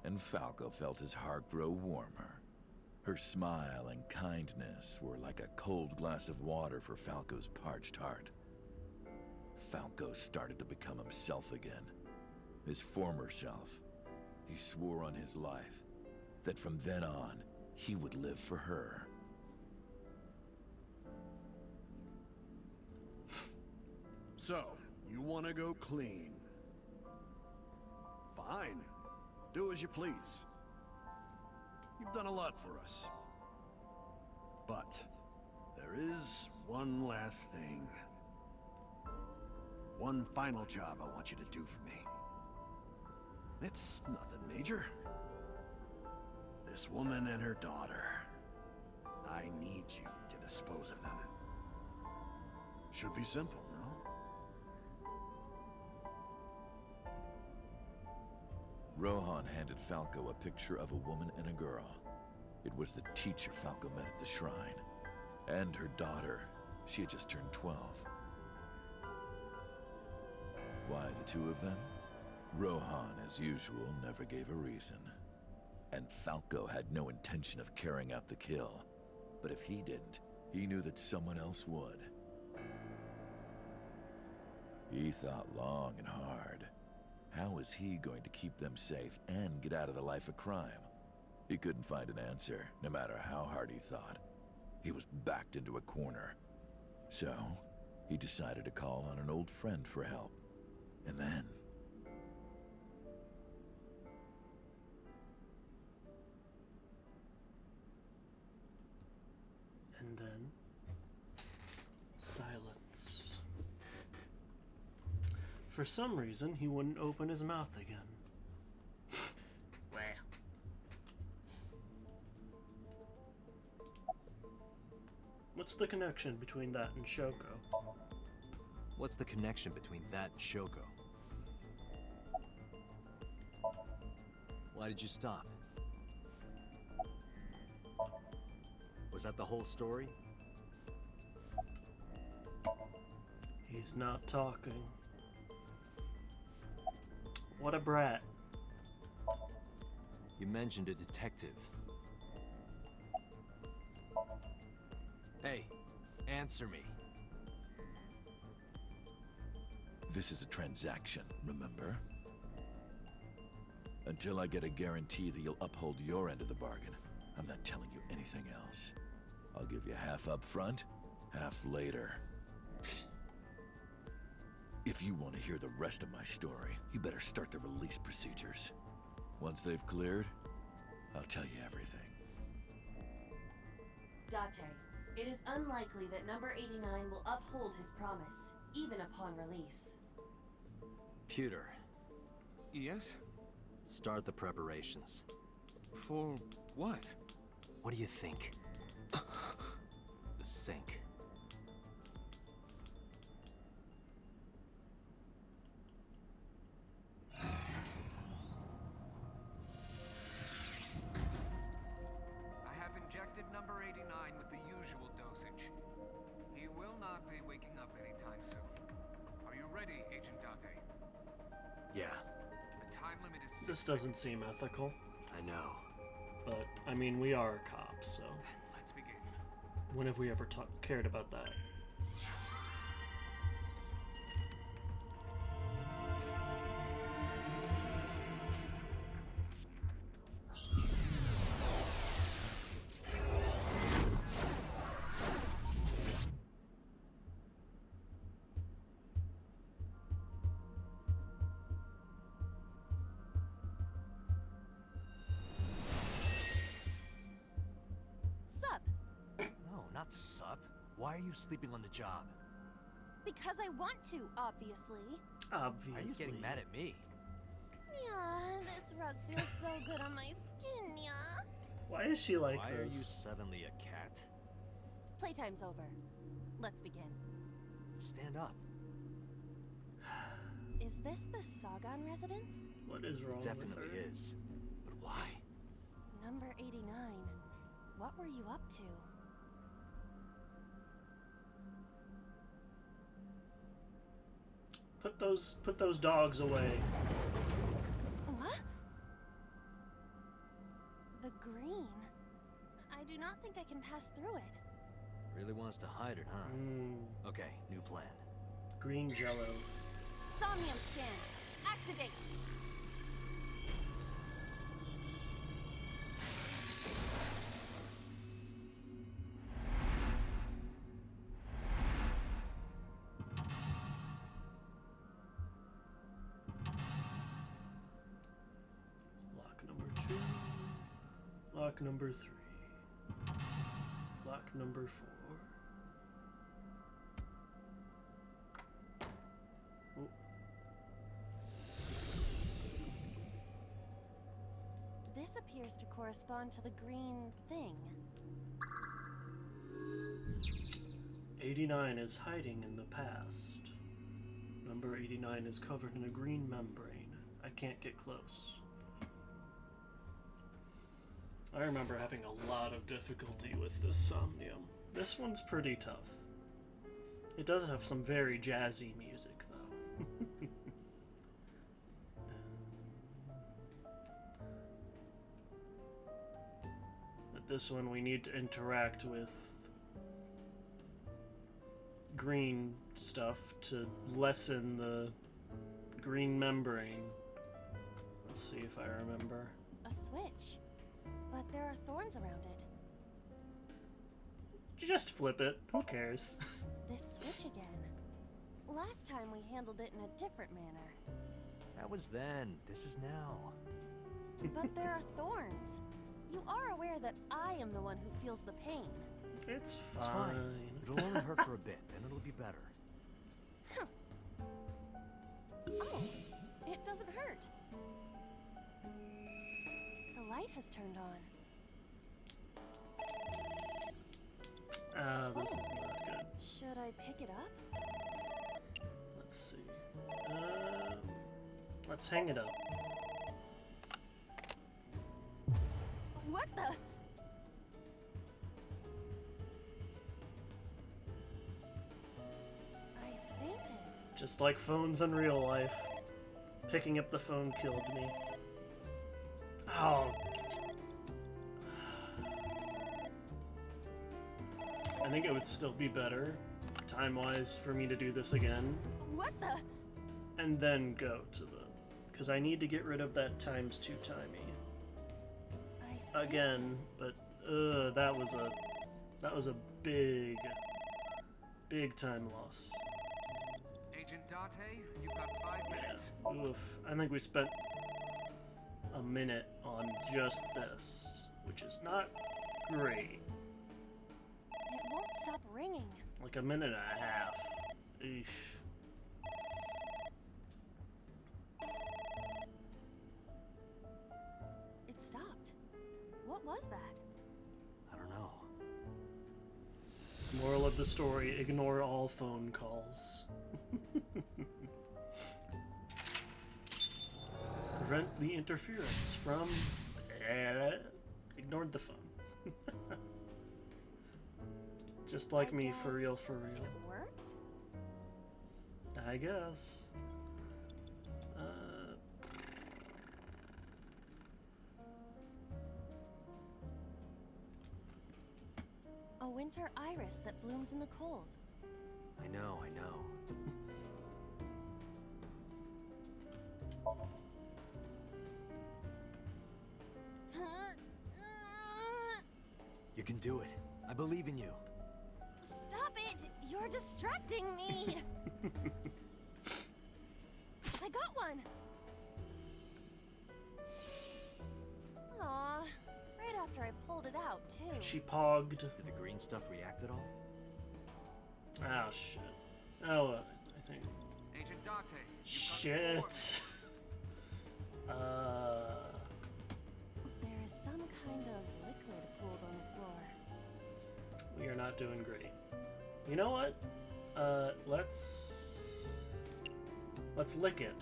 and Falco felt his heart grow warmer. Her smile and kindness were like a cold glass of water for Falco's parched heart. Falco started to become himself again, his former self. He swore on his life that from then on, he would live for her. So, you want to go clean? Fine. Do as you please. You've done a lot for us. But there is one last thing. One final job I want you to do for me. It's nothing major. This woman and her daughter. I need you to dispose of them. Should be simple, no? Rohan handed Falco a picture of a woman and a girl. It was the teacher Falco met at the shrine. And her daughter. She had just turned 12. Why the 2 of them? Rohan, as usual, never gave a reason. And Falco had no intention of carrying out the kill. But if he didn't, he knew that someone else would. He thought long and hard. How was he going to keep them safe and get out of the life of crime? He couldn't find an answer, no matter how hard he thought. He was backed into a corner. So, he decided to call on an old friend for help. And then... silence. For some reason, he wouldn't open his mouth again. What's the connection between that and Shoko? What's the connection between that and Shoko? Why did you stop? Was that the whole story? He's not talking. What a brat. You mentioned a detective. Hey, answer me. This is a transaction, remember? Until I get a guarantee that you'll uphold your end of the bargain, I'm not telling you anything else. I'll give you half up front, half later. If you want to hear the rest of my story, you better start the release procedures. Once they've cleared, I'll tell you everything. Date, it is unlikely that number 89 will uphold his promise, even upon release. Pewter. Yes? Start the preparations. For what? What do you think? The sink. I have injected number 89 with the usual dosage. He will not be waking up anytime soon. ready, Agent Date. Yeah, The time limit is This doesn't seem ethical, I know. but I mean, we are cops, so Let's begin. when have we ever cared about that? Sup? No, not sup. Why are you sleeping on the job? Because I want to, obviously. Obviously. Are you getting mad at me? Yeah, this rug feels so good on my skin, yeah. Why is she like Why this? are you suddenly a cat? Playtime's over. Let's begin. Stand up. Is this the Sagan residence? What is wrong Definitely with her? is. But why? Number 89. What were you up to? Put those dogs away. What? The green. I do not think I can pass through it. Really wants to hide it, huh? Okay, new plan. Green jello. Somnium scan. Activate. Lock number 2. Lock number 3. Lock number 4. Oh. This appears to correspond to the green thing. 89 is hiding in the past. Number 89 is covered in a green membrane. I can't get close. I remember having a lot of difficulty with this Somnium. This one's pretty tough. It does have some very jazzy music, though. But this one we need to interact with green stuff to lessen the green membrane. Let's see if I remember. A switch. But there are thorns around it. Just flip it. Who cares? This switch again. Last time we handled it in a different manner. That was then. This is now. But there are thorns. You are aware that I am the one who feels the pain. It's fine. It's fine. It'll only hurt for a bit, then it'll be better. Oh, it doesn't hurt. The light has turned on. This is not good. Should I pick it up? Let's see. Let's hang it up. What the? I fainted. Just like phones in real life. Picking up the phone killed me. Oh. I think it would still be better, time-wise, for me to do this again. What the? And then go to the... Because I need to get rid of that ×2 timey. Again, but that was a big time loss. Agent Date, you've got 5 minutes. Oof. I think we spent a minute on just this, which is not great. It won't stop ringing. Like a minute and a half. Eesh. It stopped. What was that? I don't know. Moral of the story, ignore all phone calls. Prevent the interference from... ignored the phone. Just like me, for real, for real. It worked? I guess. A winter iris that blooms in the cold. I know, I know. You can do it. I believe in you. Stop it! You're distracting me! I got one! Aw, right after I pulled it out, too. She pogged. Did the green stuff react at all? Oh, shit. Oh, I think. Agent Dante. Shit. There is some kind of liquid pooled on the floor. We are not doing great. You know what? Let's lick it.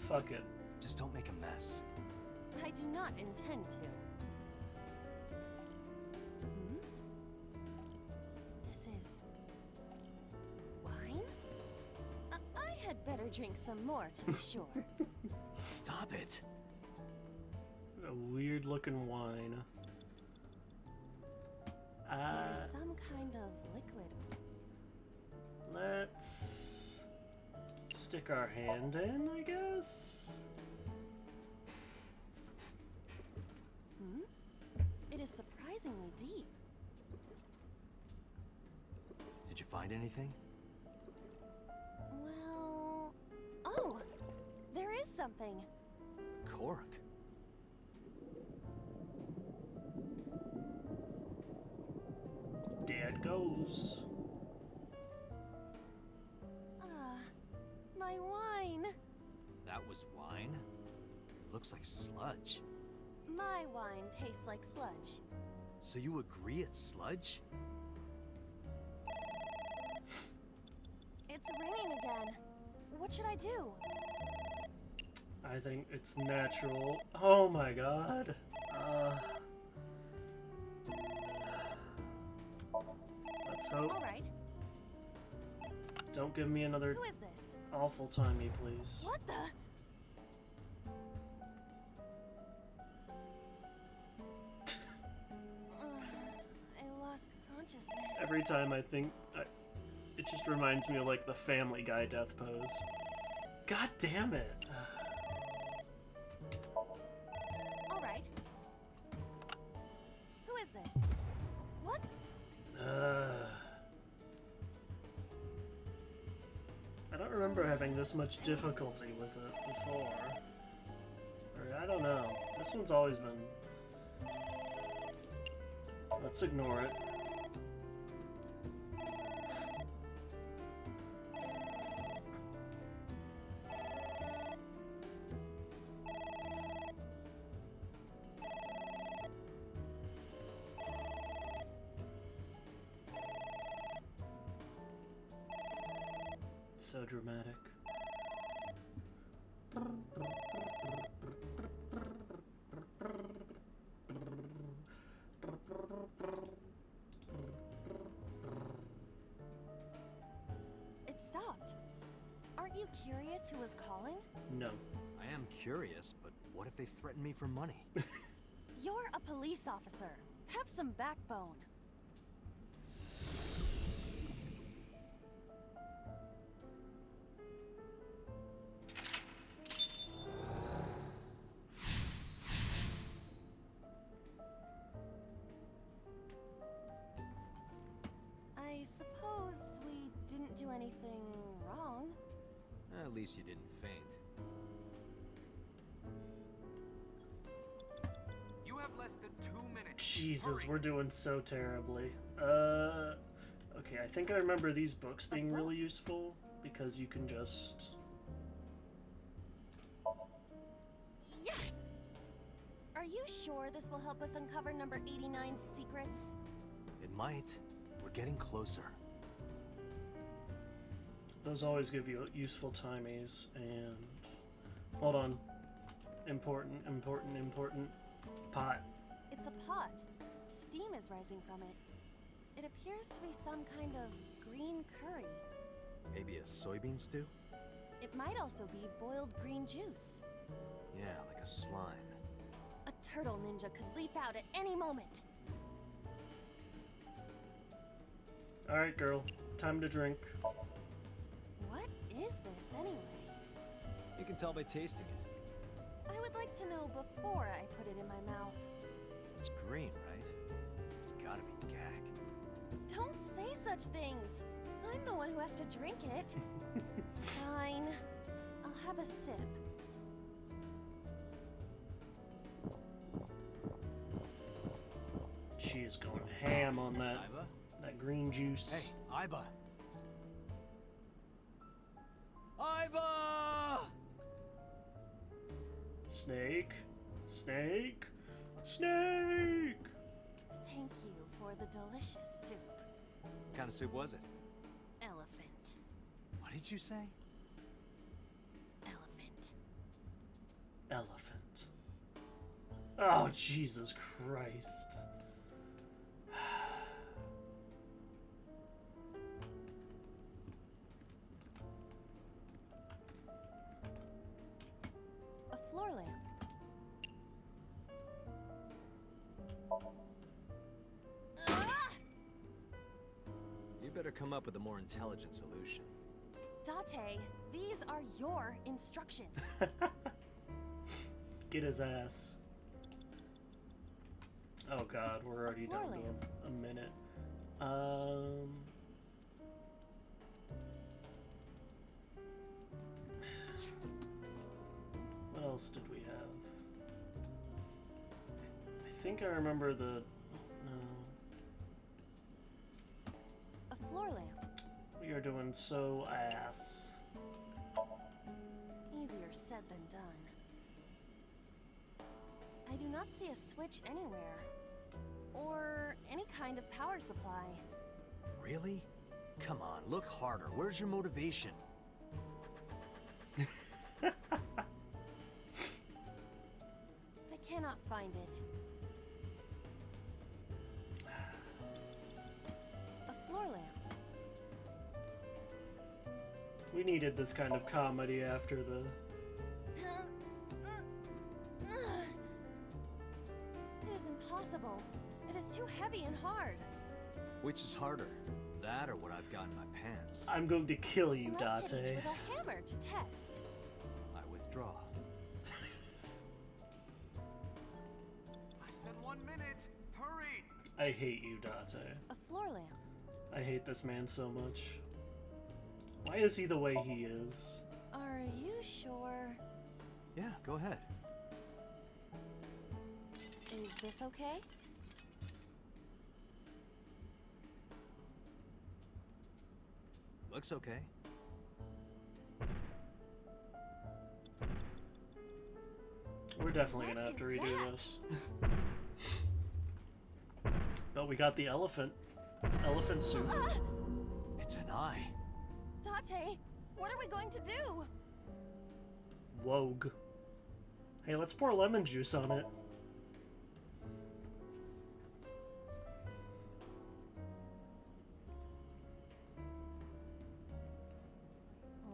Fuck it. Just don't make a mess. I do not intend to. This is... wine? I had better drink some more to be sure. Stop it. A weird looking wine. There's some kind of liquid. Let's stick our hand in, I guess. It is surprisingly deep. Did you find anything? Well... oh! There is something. A cork. Dad goes. My wine. That was wine? It looks like sludge. My wine tastes like sludge. So you agree it's sludge? It's ringing again. What should I do? I think it's natural. Oh my god. Let's hope. All right. Don't give me another Who is this? awful timey, please. What the? I lost consciousness. Every time I think, it just reminds me of like the Family Guy death pose. God damn it! All right. Who is this? What? I don't remember having this much difficulty with it before. Or I don't know. This one's always been. Let's ignore it. So dramatic. It stopped. Aren't you curious who was calling? No. I am curious, but what if they threaten me for money? You're a police officer. Have some backbone. I suppose we didn't do anything wrong. At least you didn't faint. You have less than 2 minutes. Jesus, Hurry. we're doing so terribly. Okay, I think I remember these books being really useful because you can just... Yeah! Are you sure this will help us uncover number 89's secrets? It might. We're getting closer. Those always give you useful timies, and... Hold on. Important. Pot. It's a pot. Steam is rising from it. It appears to be some kind of green curry. Maybe a soybean stew? It might also be boiled green juice. Yeah, like a slime. A turtle ninja could leap out at any moment. Alright, girl. Time to drink. What is this anyway? You can tell by tasting it. I would like to know before I put it in my mouth. It's green, right? It's gotta be gag. Don't say such things. I'm the one who has to drink it. Fine. I'll have a sip. She is going ham on that Iba? that green juice. Hey, Iba! Iba! Snake, snake, snake. Thank you for the delicious soup. What kind of soup was it? Elephant. What did you say? Elephant. Elephant. Oh, Jesus Christ. A floor lamp. Ah! You better come up with a more intelligent solution. Date, these are your instructions. Get his ass. Oh God, we're already floor down to lamp. a minute. What else did we have? I think I remember the. No. A floor lamp. We are doing so ass. Easier said than done. I do not see a switch anywhere. Or any kind of power supply. Really? Come on, look harder. Where's your motivation? I cannot find it. A floor lamp. We needed this kind of comedy after the. It is impossible. It is too heavy and hard. Which is harder? That or what I've got in my pants? I'm going to kill you, Let's hit each Date. with a hammer to test. I withdraw. Less than 1 minute. Hurry! I hate you, Date. A floor lamp. I hate this man so much. Why is he the way he is? Are you sure? Yeah, go ahead. Is this okay? Looks okay. We're definitely gonna have to redo this. But we got the elephant. Elephant soup. It's an eye. Date, what are we going to do? Wogue. Hey, let's pour lemon juice on it.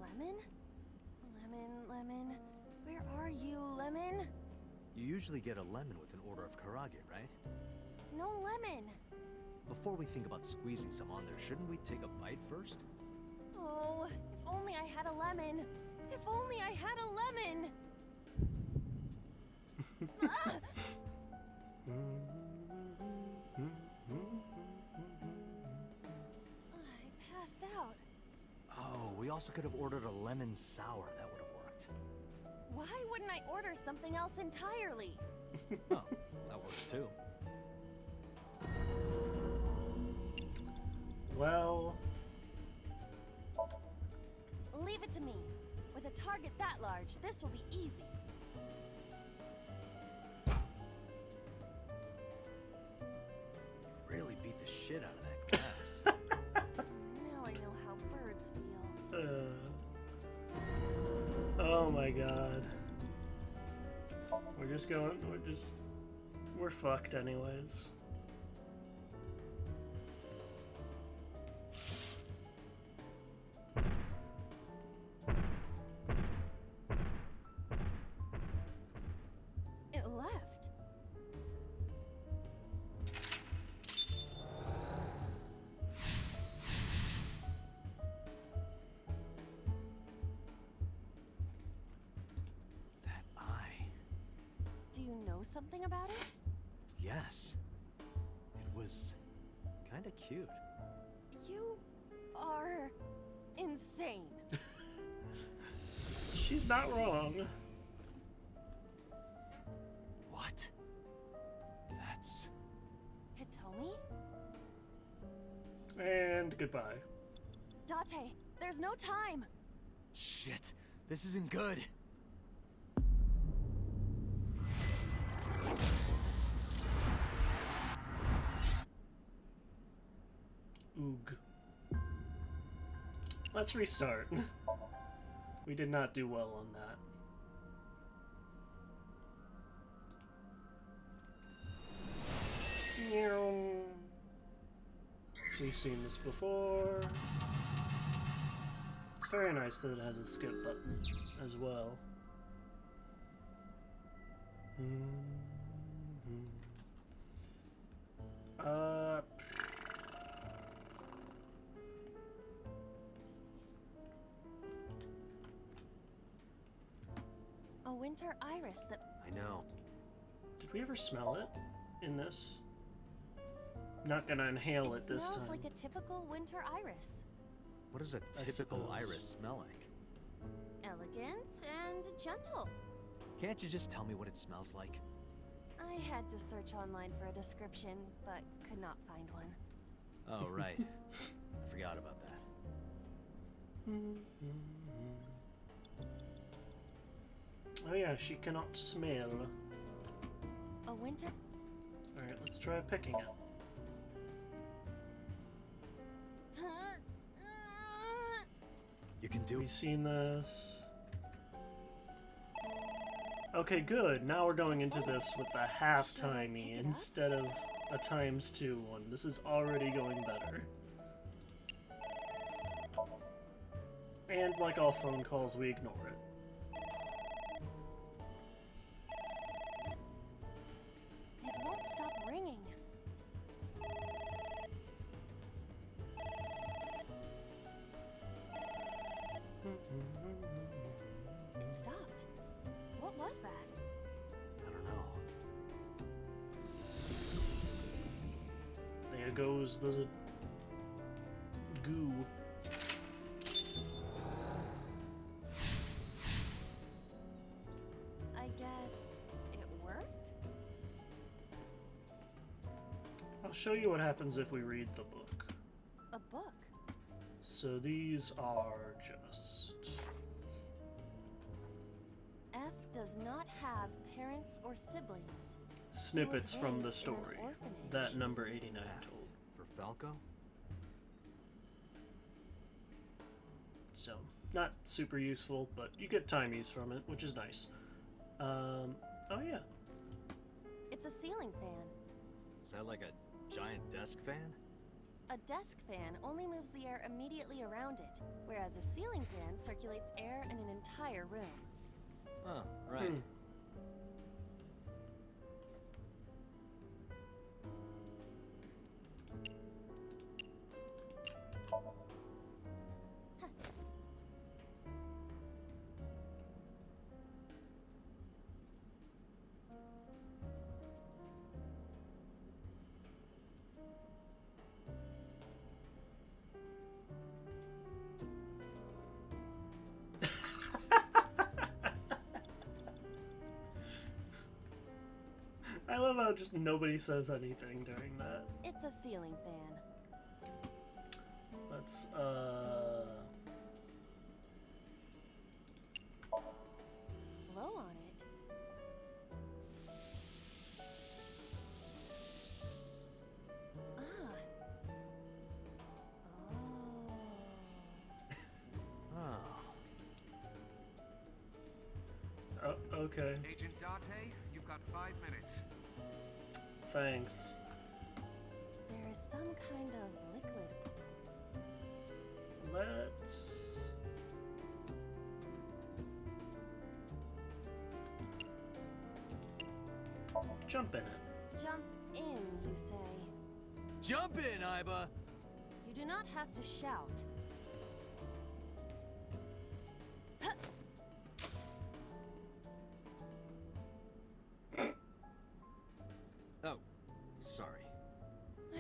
Lemon? Lemon. Where are you, Lemon? You usually get a lemon with an order of karage, right? No lemon. Before we think about squeezing some on there, shouldn't we take a bite first? Oh, if only I had a lemon. If only I had a lemon. Ah! I passed out. Oh, we also could have ordered a lemon sour. That would have worked. Why wouldn't I order something else entirely? Oh, that works too. Well, Leave it to me. With a target that large, this will be easy. Really beat the shit out of that glass. Now I know how birds feel. Oh my god. We're fucked anyways. left. That eye. Do you know something about it? Yes. It was kinda cute. You are insane. She's not wrong. What? That's... Hitomi? And goodbye. Date, there's no time. Shit. This isn't good. Oog. Let's restart. We did not do well on that. We've seen this before. It's very nice that it has a skip button as well. A winter iris that... I know. Did we ever smell it in this? Not gonna inhale it this time. It smells like a typical winter iris. What does a typical iris smell like? Elegant and gentle. Can't you just tell me what it smells like? I had to search online for a description, but could not find one. Oh, right. I forgot about that. Oh yeah, she cannot smell. A winter... Alright, let's try picking it. You can do... We've seen this. Okay, good. Now we're going into this with a half-timey instead of a ×2 one. This is already going better. And like all phone calls, we ignore it. It won't stop ringing. It stopped. What was that? I don't know. There goes the goo. I guess it worked? I'll show you what happens if we read the book. A book? So these are just... F does not have parents or siblings. snippets He was from the raised in an story orphanage. that number 89 told. For Falco? So, not super useful, but you get timies from it, which is nice. Oh yeah. It's a ceiling fan. Is that like a giant desk fan? A desk fan only moves the air immediately around it, whereas a ceiling fan circulates air in an entire room. Oh, right. I love how just nobody says anything during that. It's a ceiling fan. Let's, Blow on it. Oh, okay. Agent Date, you've got 5 minutes. Thanks. There is some kind of liquid. Let's... Jump in it. Jump in, you say? Jump in, Iba! You do not have to shout. Oh, sorry.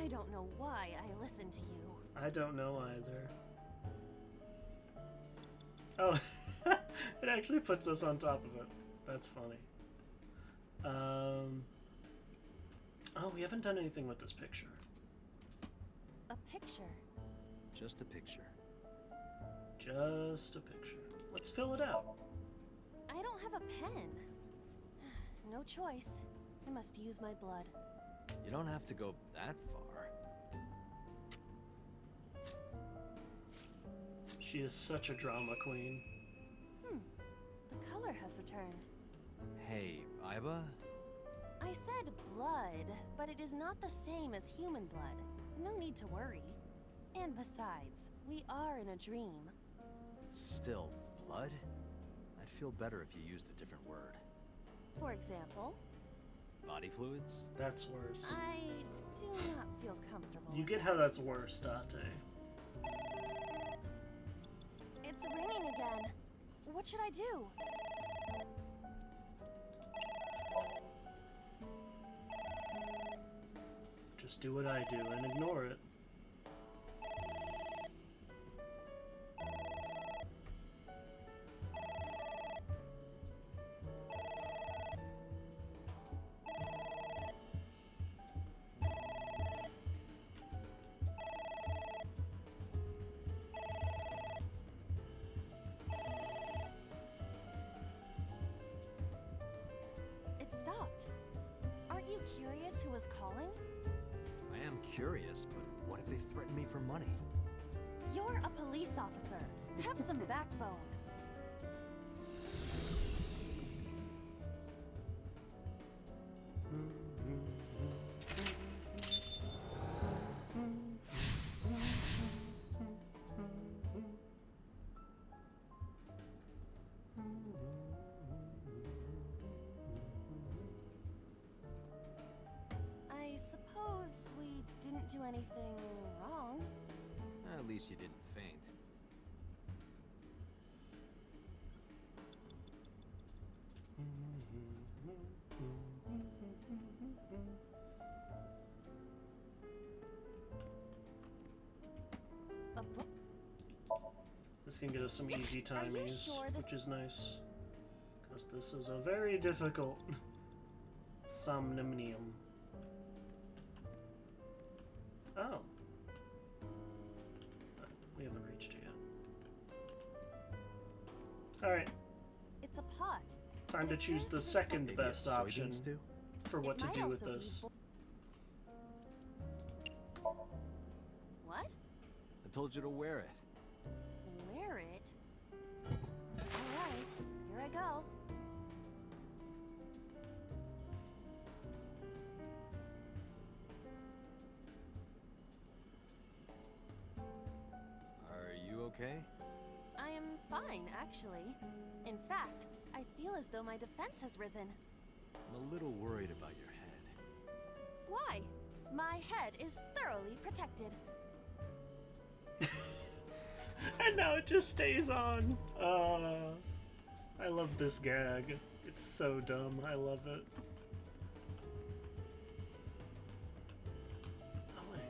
I don't know why I listen to you. I don't know either. Oh, it actually puts us on top of it. That's funny. Oh, we haven't done anything with this picture. A picture? Just a picture. Just a picture. Let's fill it out. I don't have a pen. No choice. I must use my blood. You don't have to go that far. She is such a drama queen. The color has returned. Hey, Iba? I said blood, but it is not the same as human blood. No need to worry. And besides, we are in a dream. Still, blood? I'd feel better if you used a different word. For example, Body fluids? That's worse. I do not feel comfortable. You with get that. how that's worse, Date. It's ringing again. What should I do? Just do what I do and ignore it. It stopped. Aren't you curious who was calling? I am curious, but what if they threaten me for money? You're a police officer. Have some backbone. I suppose we didn't do anything wrong. At least you didn't faint. A book? This can get us some easy timings, sure this- which is nice. Because this is a very difficult somnamnium. Oh. We haven't reached it yet. Alright, It's a pot. time to choose the second Maybe best a soybean option stew? for what It to might do with also be this. What? I told you to wear it. Wear it? Alright, here I go. Are you okay? I am fine, actually. In fact, I feel as though my defense has risen. I'm a little worried about your head. Why? My head is thoroughly protected. And now it just stays on. I love this gag. It's so dumb. I love it. Oh, wait.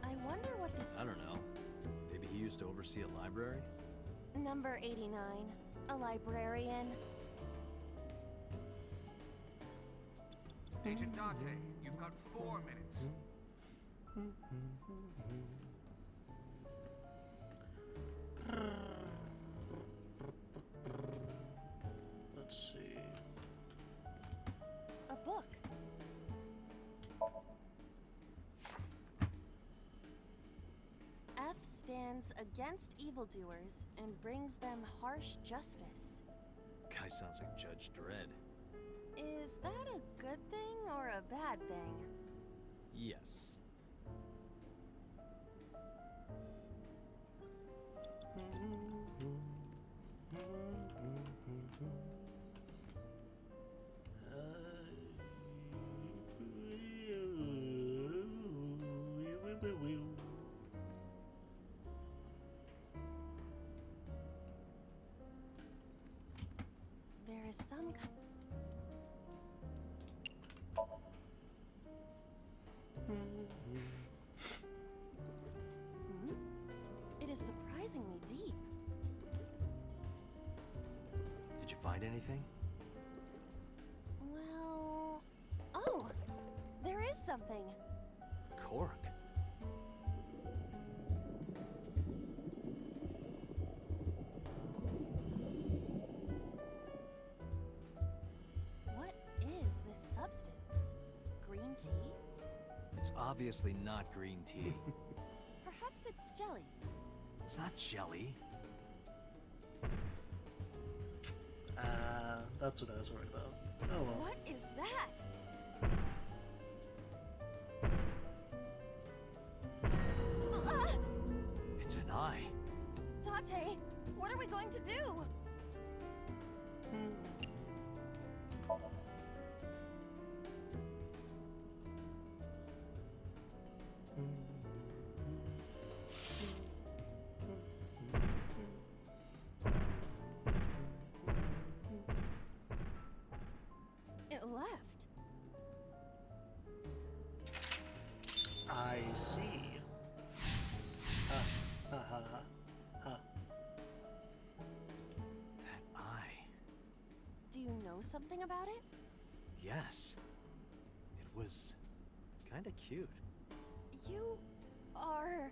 I wonder what the I don't know. Maybe he used to oversee a library? number 89, a librarian. Agent Date, you've got 4 minutes. Let's see. A book. F stands against evildoers and brings them harsh justice. Guy sounds like Judge Dredd. Is that a good thing or a bad thing. Yes. There is some It is surprisingly deep. Did you find anything? Well... Oh! There is something. Cork. What is this substance? Green tea? It's obviously not green tea. Perhaps it's jelly. It's not jelly. That's what I was worried about. Oh well. What is that? It's an eye. Tate, what are we going to do? It left. I see. Ha ha ha ha. That eye. Do you know something about it? Yes. It was kinda cute. You are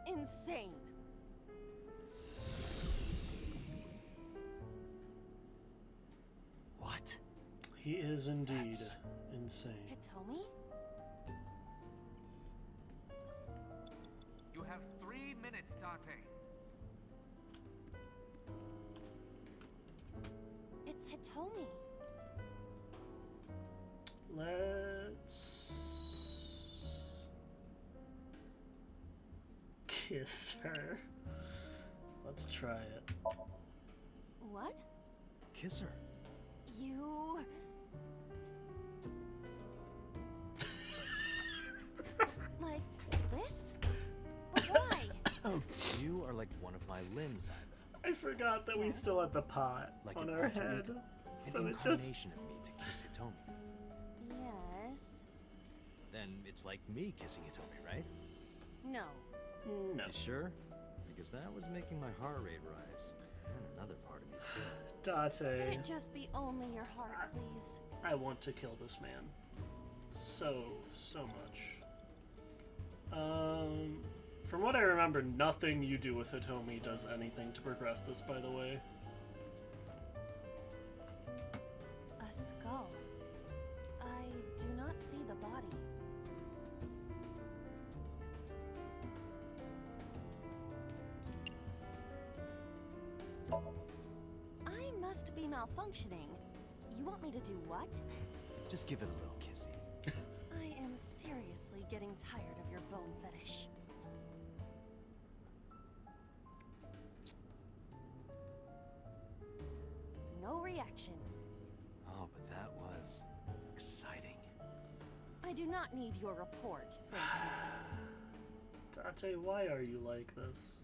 insane. What? He is indeed That's- insane. Hitomi? You have 3 minutes, Date. It's Hitomi. Let's kiss her. Let's try it. What? Kiss her. You... like this? But why? You are like one of my limbs, Iva. I forgot that we still had the pot Like on an our alter head. ego. So An it just... incarnation of me to kiss Hitomi. Yes. Then it's like me kissing Hitomi, right? No. No. You sure? Because that was making my heart rate rise. And another part of me too. Could Date, it just be only your heart, please? I want to kill this man. So much. From what I remember, nothing you do with Hitomi does anything to progress this, by the way. A skull. I do not see the body. I must be malfunctioning. You want me to do what? Just give it a little kissy. I am seriously getting tired of your bone fetish. No reaction. Oh, but that was exciting. I do not need your report, thank you. Date, why are you like this?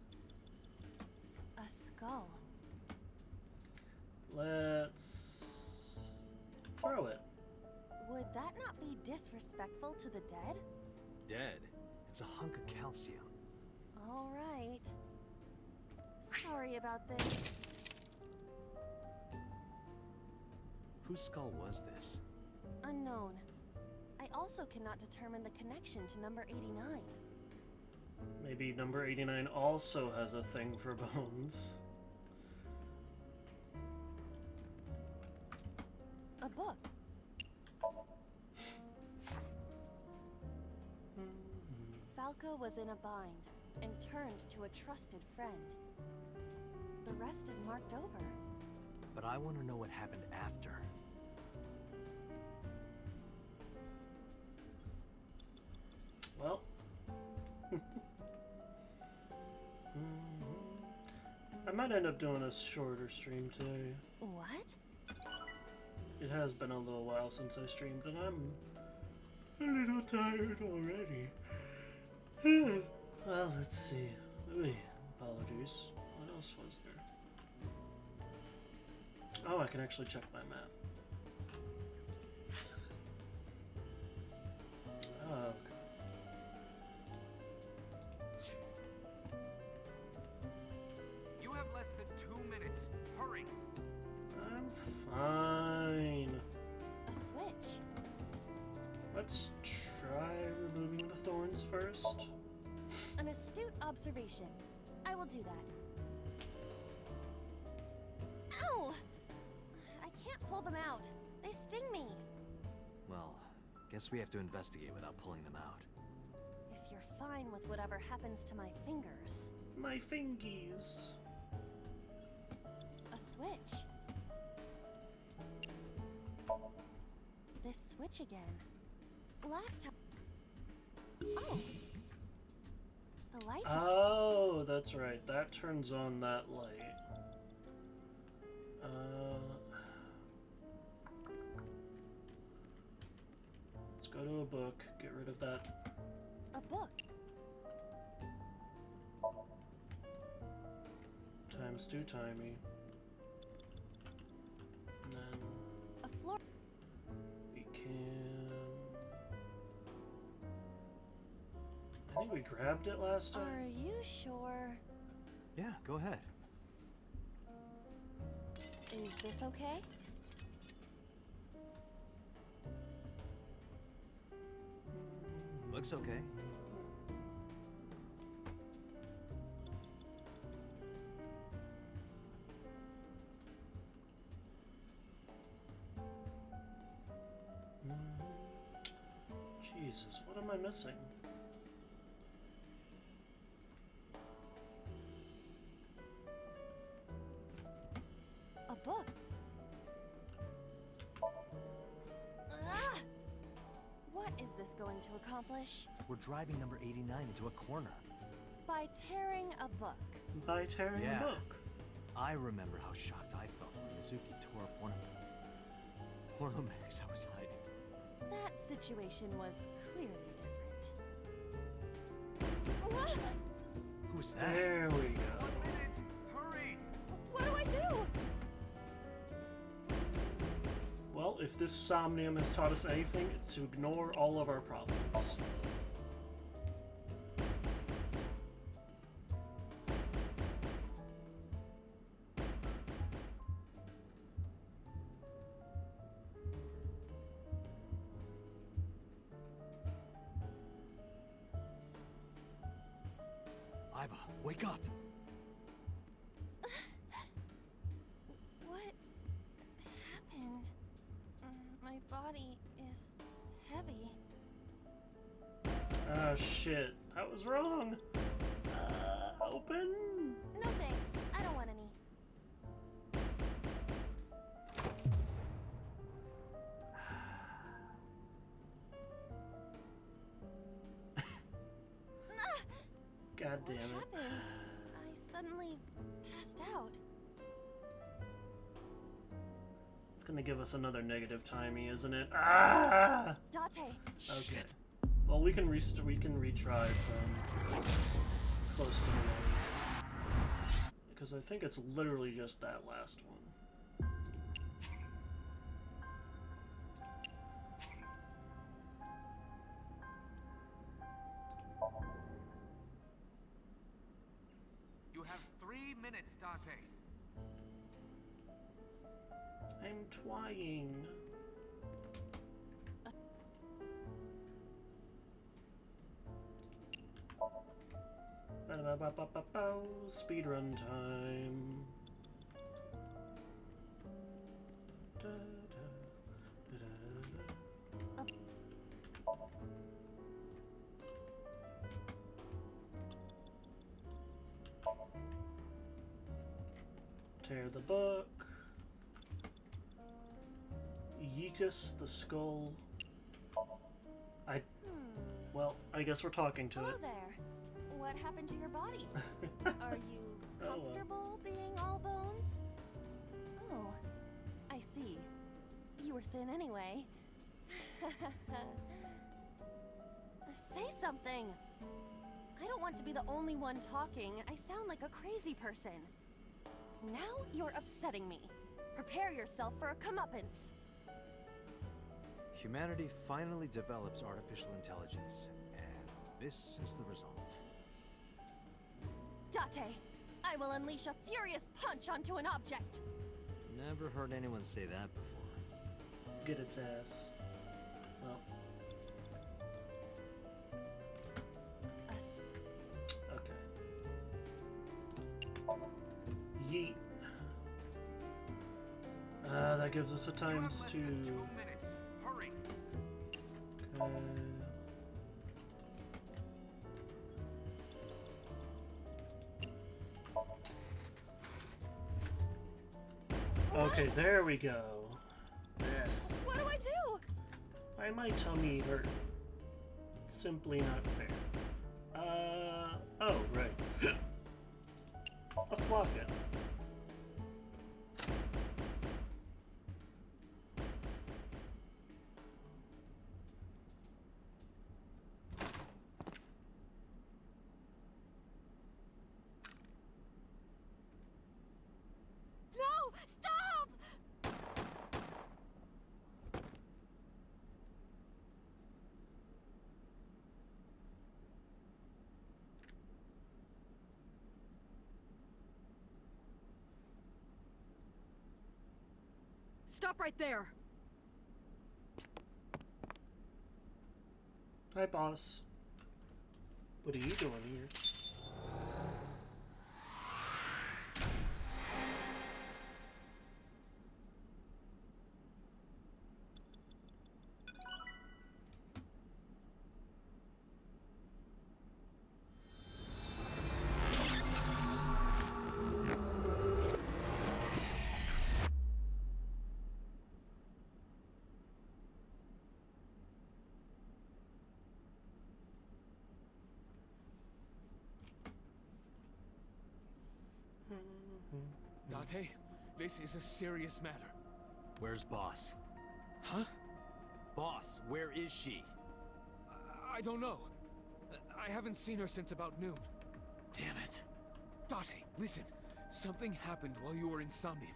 A skull. Let's throw it. Would that not be disrespectful to the dead? Dead. It's a hunk of calcium. All right. Sorry about this. Whose skull was this? Unknown. I also cannot determine the connection to number 89. Maybe number 89 also has a thing for bones. A book. Falco was in a bind and turned to a trusted friend. The rest is marked over. But I want to know what happened after. Well. I might end up doing a shorter stream today. What? It has been a little while since I streamed, and I'm a little tired already. Well, let's see. Ooh, apologies. What else was there? Oh, I can actually check my map. Oh, okay. You have less than 2 minutes. Hurry. I'm fine. A switch. Let's try removing the thorns first. An astute observation. I will do that. Ow! I can't pull them out. They sting me. Well, guess we have to investigate without pulling them out. If you're fine with whatever happens to my fingers. My fingies. A switch. This switch again. Last time. Oh. The light is... Oh, that's right. That turns on that light. Let's go to a book. Get rid of that. A book. Times 2 timey. And then A floor. we can... I think we grabbed it last time. Are you sure? Yeah, go ahead. Is this okay? Looks okay. Jesus, what am I missing? A book. Ah! What is this going to accomplish? We're driving number 89 into a corner. By tearing a book. By tearing Yeah. a book. I remember how shocked I felt when Mizuki tore up one of them. Porno mags I was hiding. That situation was clearly different. Ah! Who was that? There we go. 1 minute. Hurry. What do I do? Well, if this Somnium has taught us anything, it's to ignore all of our problems. Aiba, wake up! What happened? My body is heavy. Ah, shit. That was wrong. Open? No thanks. I don't want any. God damn What it. happened? I suddenly passed out. It's gonna give us another negative timey, isn't it? Ah! Date. Okay. Well, we can retry from close to the end. Because I think it's literally just that last one. You have 3 minutes, Date. I'm trying. Ba-da-ba-ba-ba-bow. Speedrun time. Da-da, da-da-da. Tear the book. Yeetus the skull. Well, I guess we're talking to Hello it. there. What happened to your body? Are you comfortable being all bones? Oh, I see. You were thin anyway. Say something! I don't want to be the only one talking. I sound like a crazy person. Now you're upsetting me. Prepare yourself for a comeuppance. Humanity finally develops artificial intelligence, and this is the result. Date, I will unleash a furious punch onto an object. Never heard anyone say that before. Get its ass. Well. Okay. Yeet. That gives us a times 2. 2 minutes. Hurry. Okay, there we go. What do I do? Why my tummy hurt? Simply not fair. Oh, right. Let's lock it. No! Stop! Stop right there! Hi, boss. What are you doing here? Date, this is a serious matter. Where's Boss? Huh? Boss, where is she? I don't know. I haven't seen her since about noon. Damn it. Date, listen. Something happened while you were in Somnium.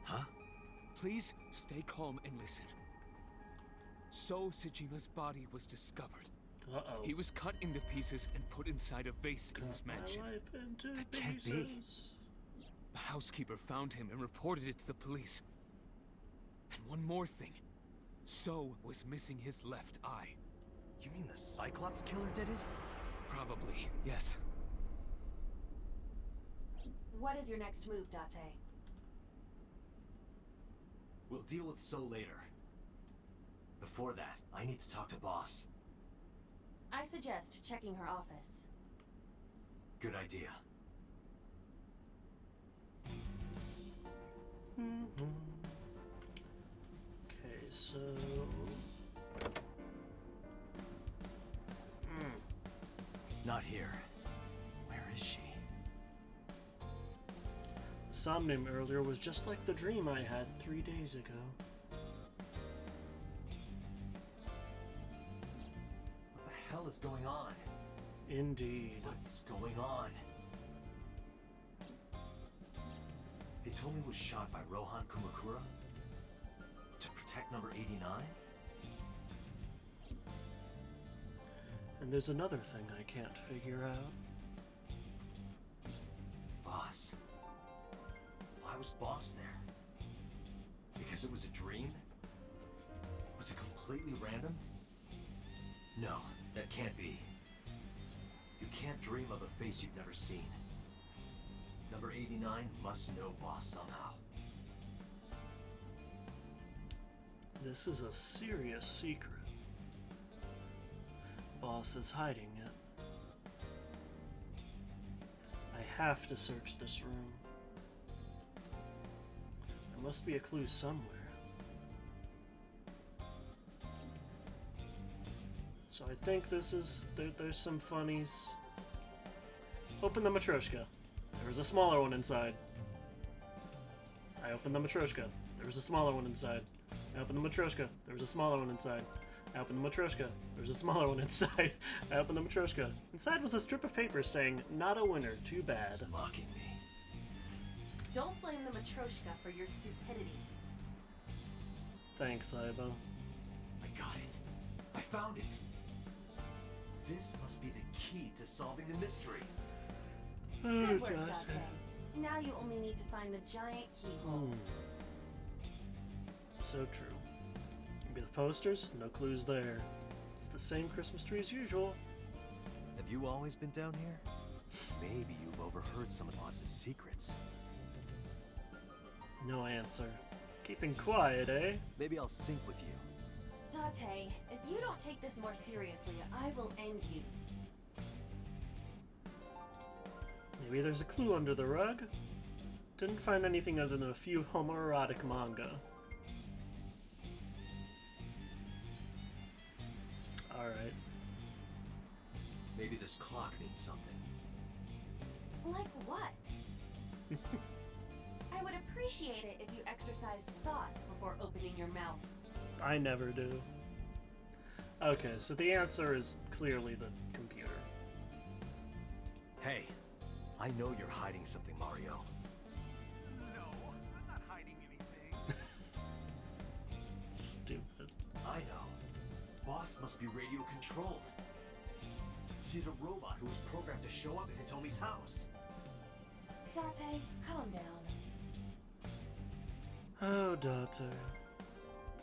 Huh? Please stay calm and listen. So Sejima's body was discovered. Uh-oh. He was cut into pieces and put inside a vase in his Cut my mansion. life into That can't be. pieces. The housekeeper found him and reported it to the police. And one more thing. So was missing his left eye. You mean the Cyclops killer did it? Probably, yes. What is your next move, Date? We'll deal with So later. Before that, I need to talk to Boss. I suggest checking her office. Good idea. Okay, so... Not here. Where is she? Somnium earlier was just like the dream I had 3 days ago. What the hell is going on? Indeed. What is going on? They told me it was shot by Rohan Kumakura? To protect number 89? And there's another thing I can't figure out. Boss. Why was Boss there? Because it was a dream? Was it completely random? No, that can't be. You can't dream of a face you've never seen. Number 89 must know Boss somehow. This is a serious secret. Boss is hiding it. I have to search this room. There must be a clue somewhere. So I think this is... there's some funnies. Open the Matryoshka. There was a smaller one inside. I opened the Matryoshka. There was a smaller one inside. I opened the Matryoshka. There was a smaller one inside. I opened the Matryoshka. There was a smaller one inside. I opened the Matryoshka. Inside was a strip of paper saying, "Not a winner, too bad." It's mocking me. Don't blame the Matryoshka for your stupidity. Thanks, Aiba. I got it. I found it. This must be the key to solving the mystery. Good work, Dante. Now you only need to find the giant keyhole. So true. Maybe the posters? No clues there. It's the same Christmas tree as usual. Have you always been down here? Maybe you've overheard some of the boss's secrets. No answer. Keeping quiet, eh? Maybe I'll sync with you. Dante, if you don't take this more seriously, I will end you. Maybe there's a clue under the rug? Didn't find anything other than a few homoerotic manga. Alright. Maybe this clock means something. Like what? I would appreciate it if you exercised thought before opening your mouth. I never do. Okay, so the answer is clearly the computer. Hey, I know you're hiding something, Mario. No, I'm not hiding anything. Stupid. I know. Boss must be radio controlled. She's a robot who was programmed to show up at Hitomi's house. Dante, calm down. Oh, Dante.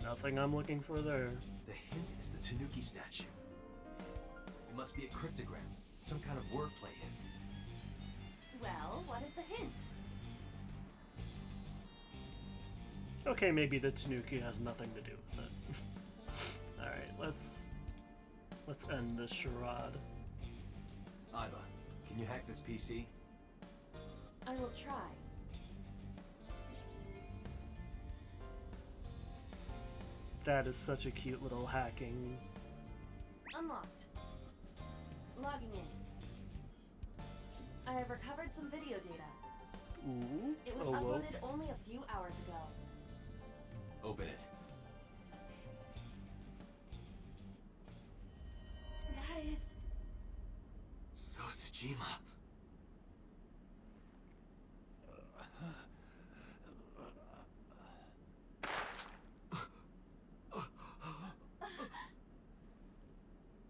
Nothing I'm looking for there. The hint is the Tanuki statue. It must be a cryptogram, some kind of wordplay hint. Well, what is the hint? Okay, maybe the Tanuki has nothing to do with it. Alright, let's end this charade. Aiba, can you hack this PC? I will try. That is such a cute little hacking. Unlocked. Logging in. I have recovered some video data. Ooh. It was Oh, whoa. uploaded only a few hours ago. Open it. That is... Sosajima.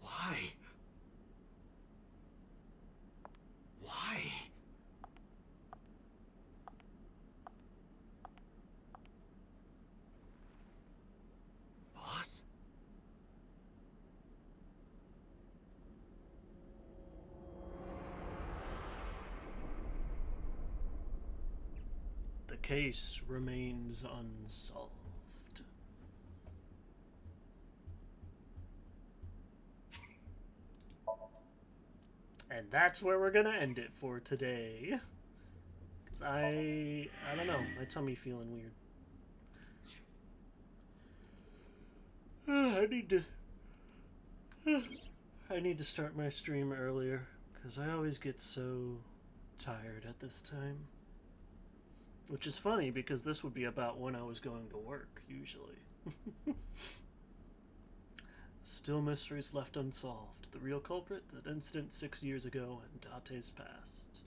Why? Why? Boss? The case remains unsolved. And that's where we're gonna end it for today. Cause I don't know, my tummy feeling weird. I need to start my stream earlier, because I always get so tired at this time. Which is funny, because this would be about when I was going to work, usually. Still mysteries left unsolved. The real culprit, that incident 6 years ago, and Dante's past.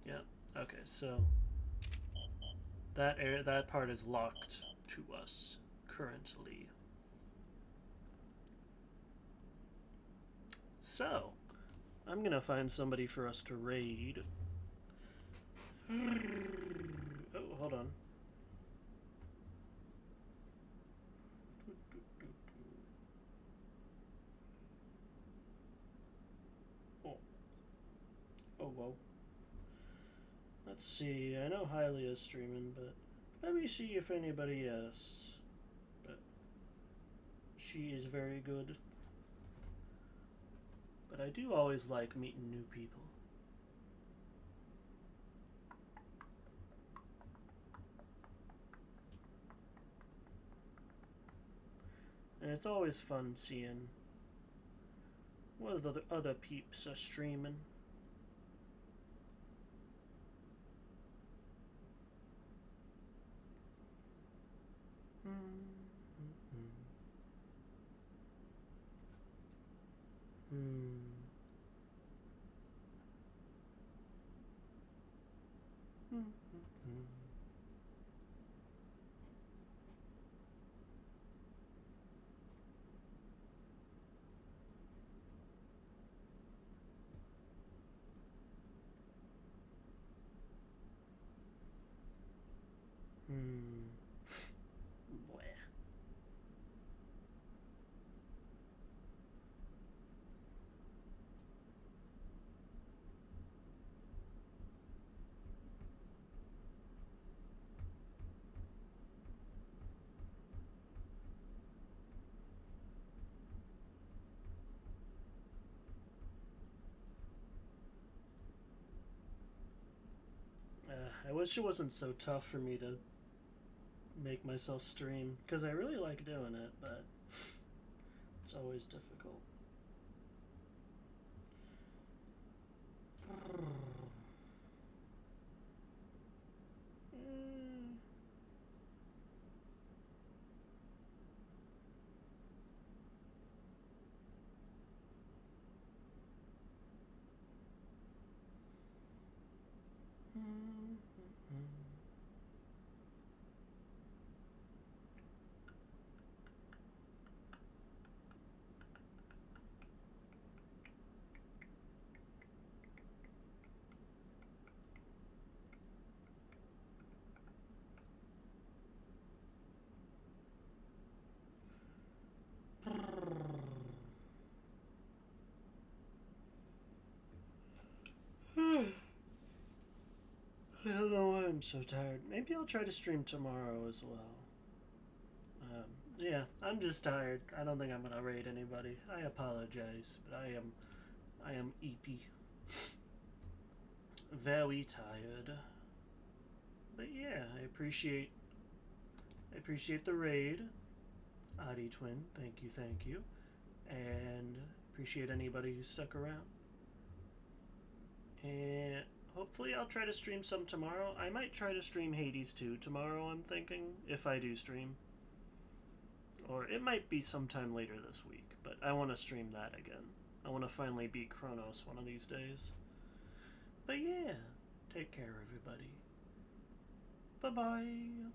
Yep, okay, so... that part is locked to us, currently. So, I'm gonna find somebody for us to raid. Oh, hold on. Oh, well. Let's see. I know Hylia is streaming, but let me see if anybody else. But she is very good. But I do always like meeting new people. And it's always fun seeing What other peeps are streaming? Boy. I wish it wasn't so tough for me to make myself stream, because I really like doing it, but it's always difficult. I don't know why I'm so tired. Maybe I'll try to stream tomorrow as well. Yeah, I'm just tired. I don't think I'm gonna raid anybody. I apologize, but I am eepy. Very tired. But yeah, I appreciate the raid. Adi Twin, thank you. And appreciate anybody who stuck around. And hopefully I'll try to stream some tomorrow. I might try to stream Hades 2 tomorrow, I'm thinking, if I do stream. Or it might be sometime later this week, but I want to stream that again. I want to finally beat Chronos one of these days. But yeah, take care everybody. Bye-bye.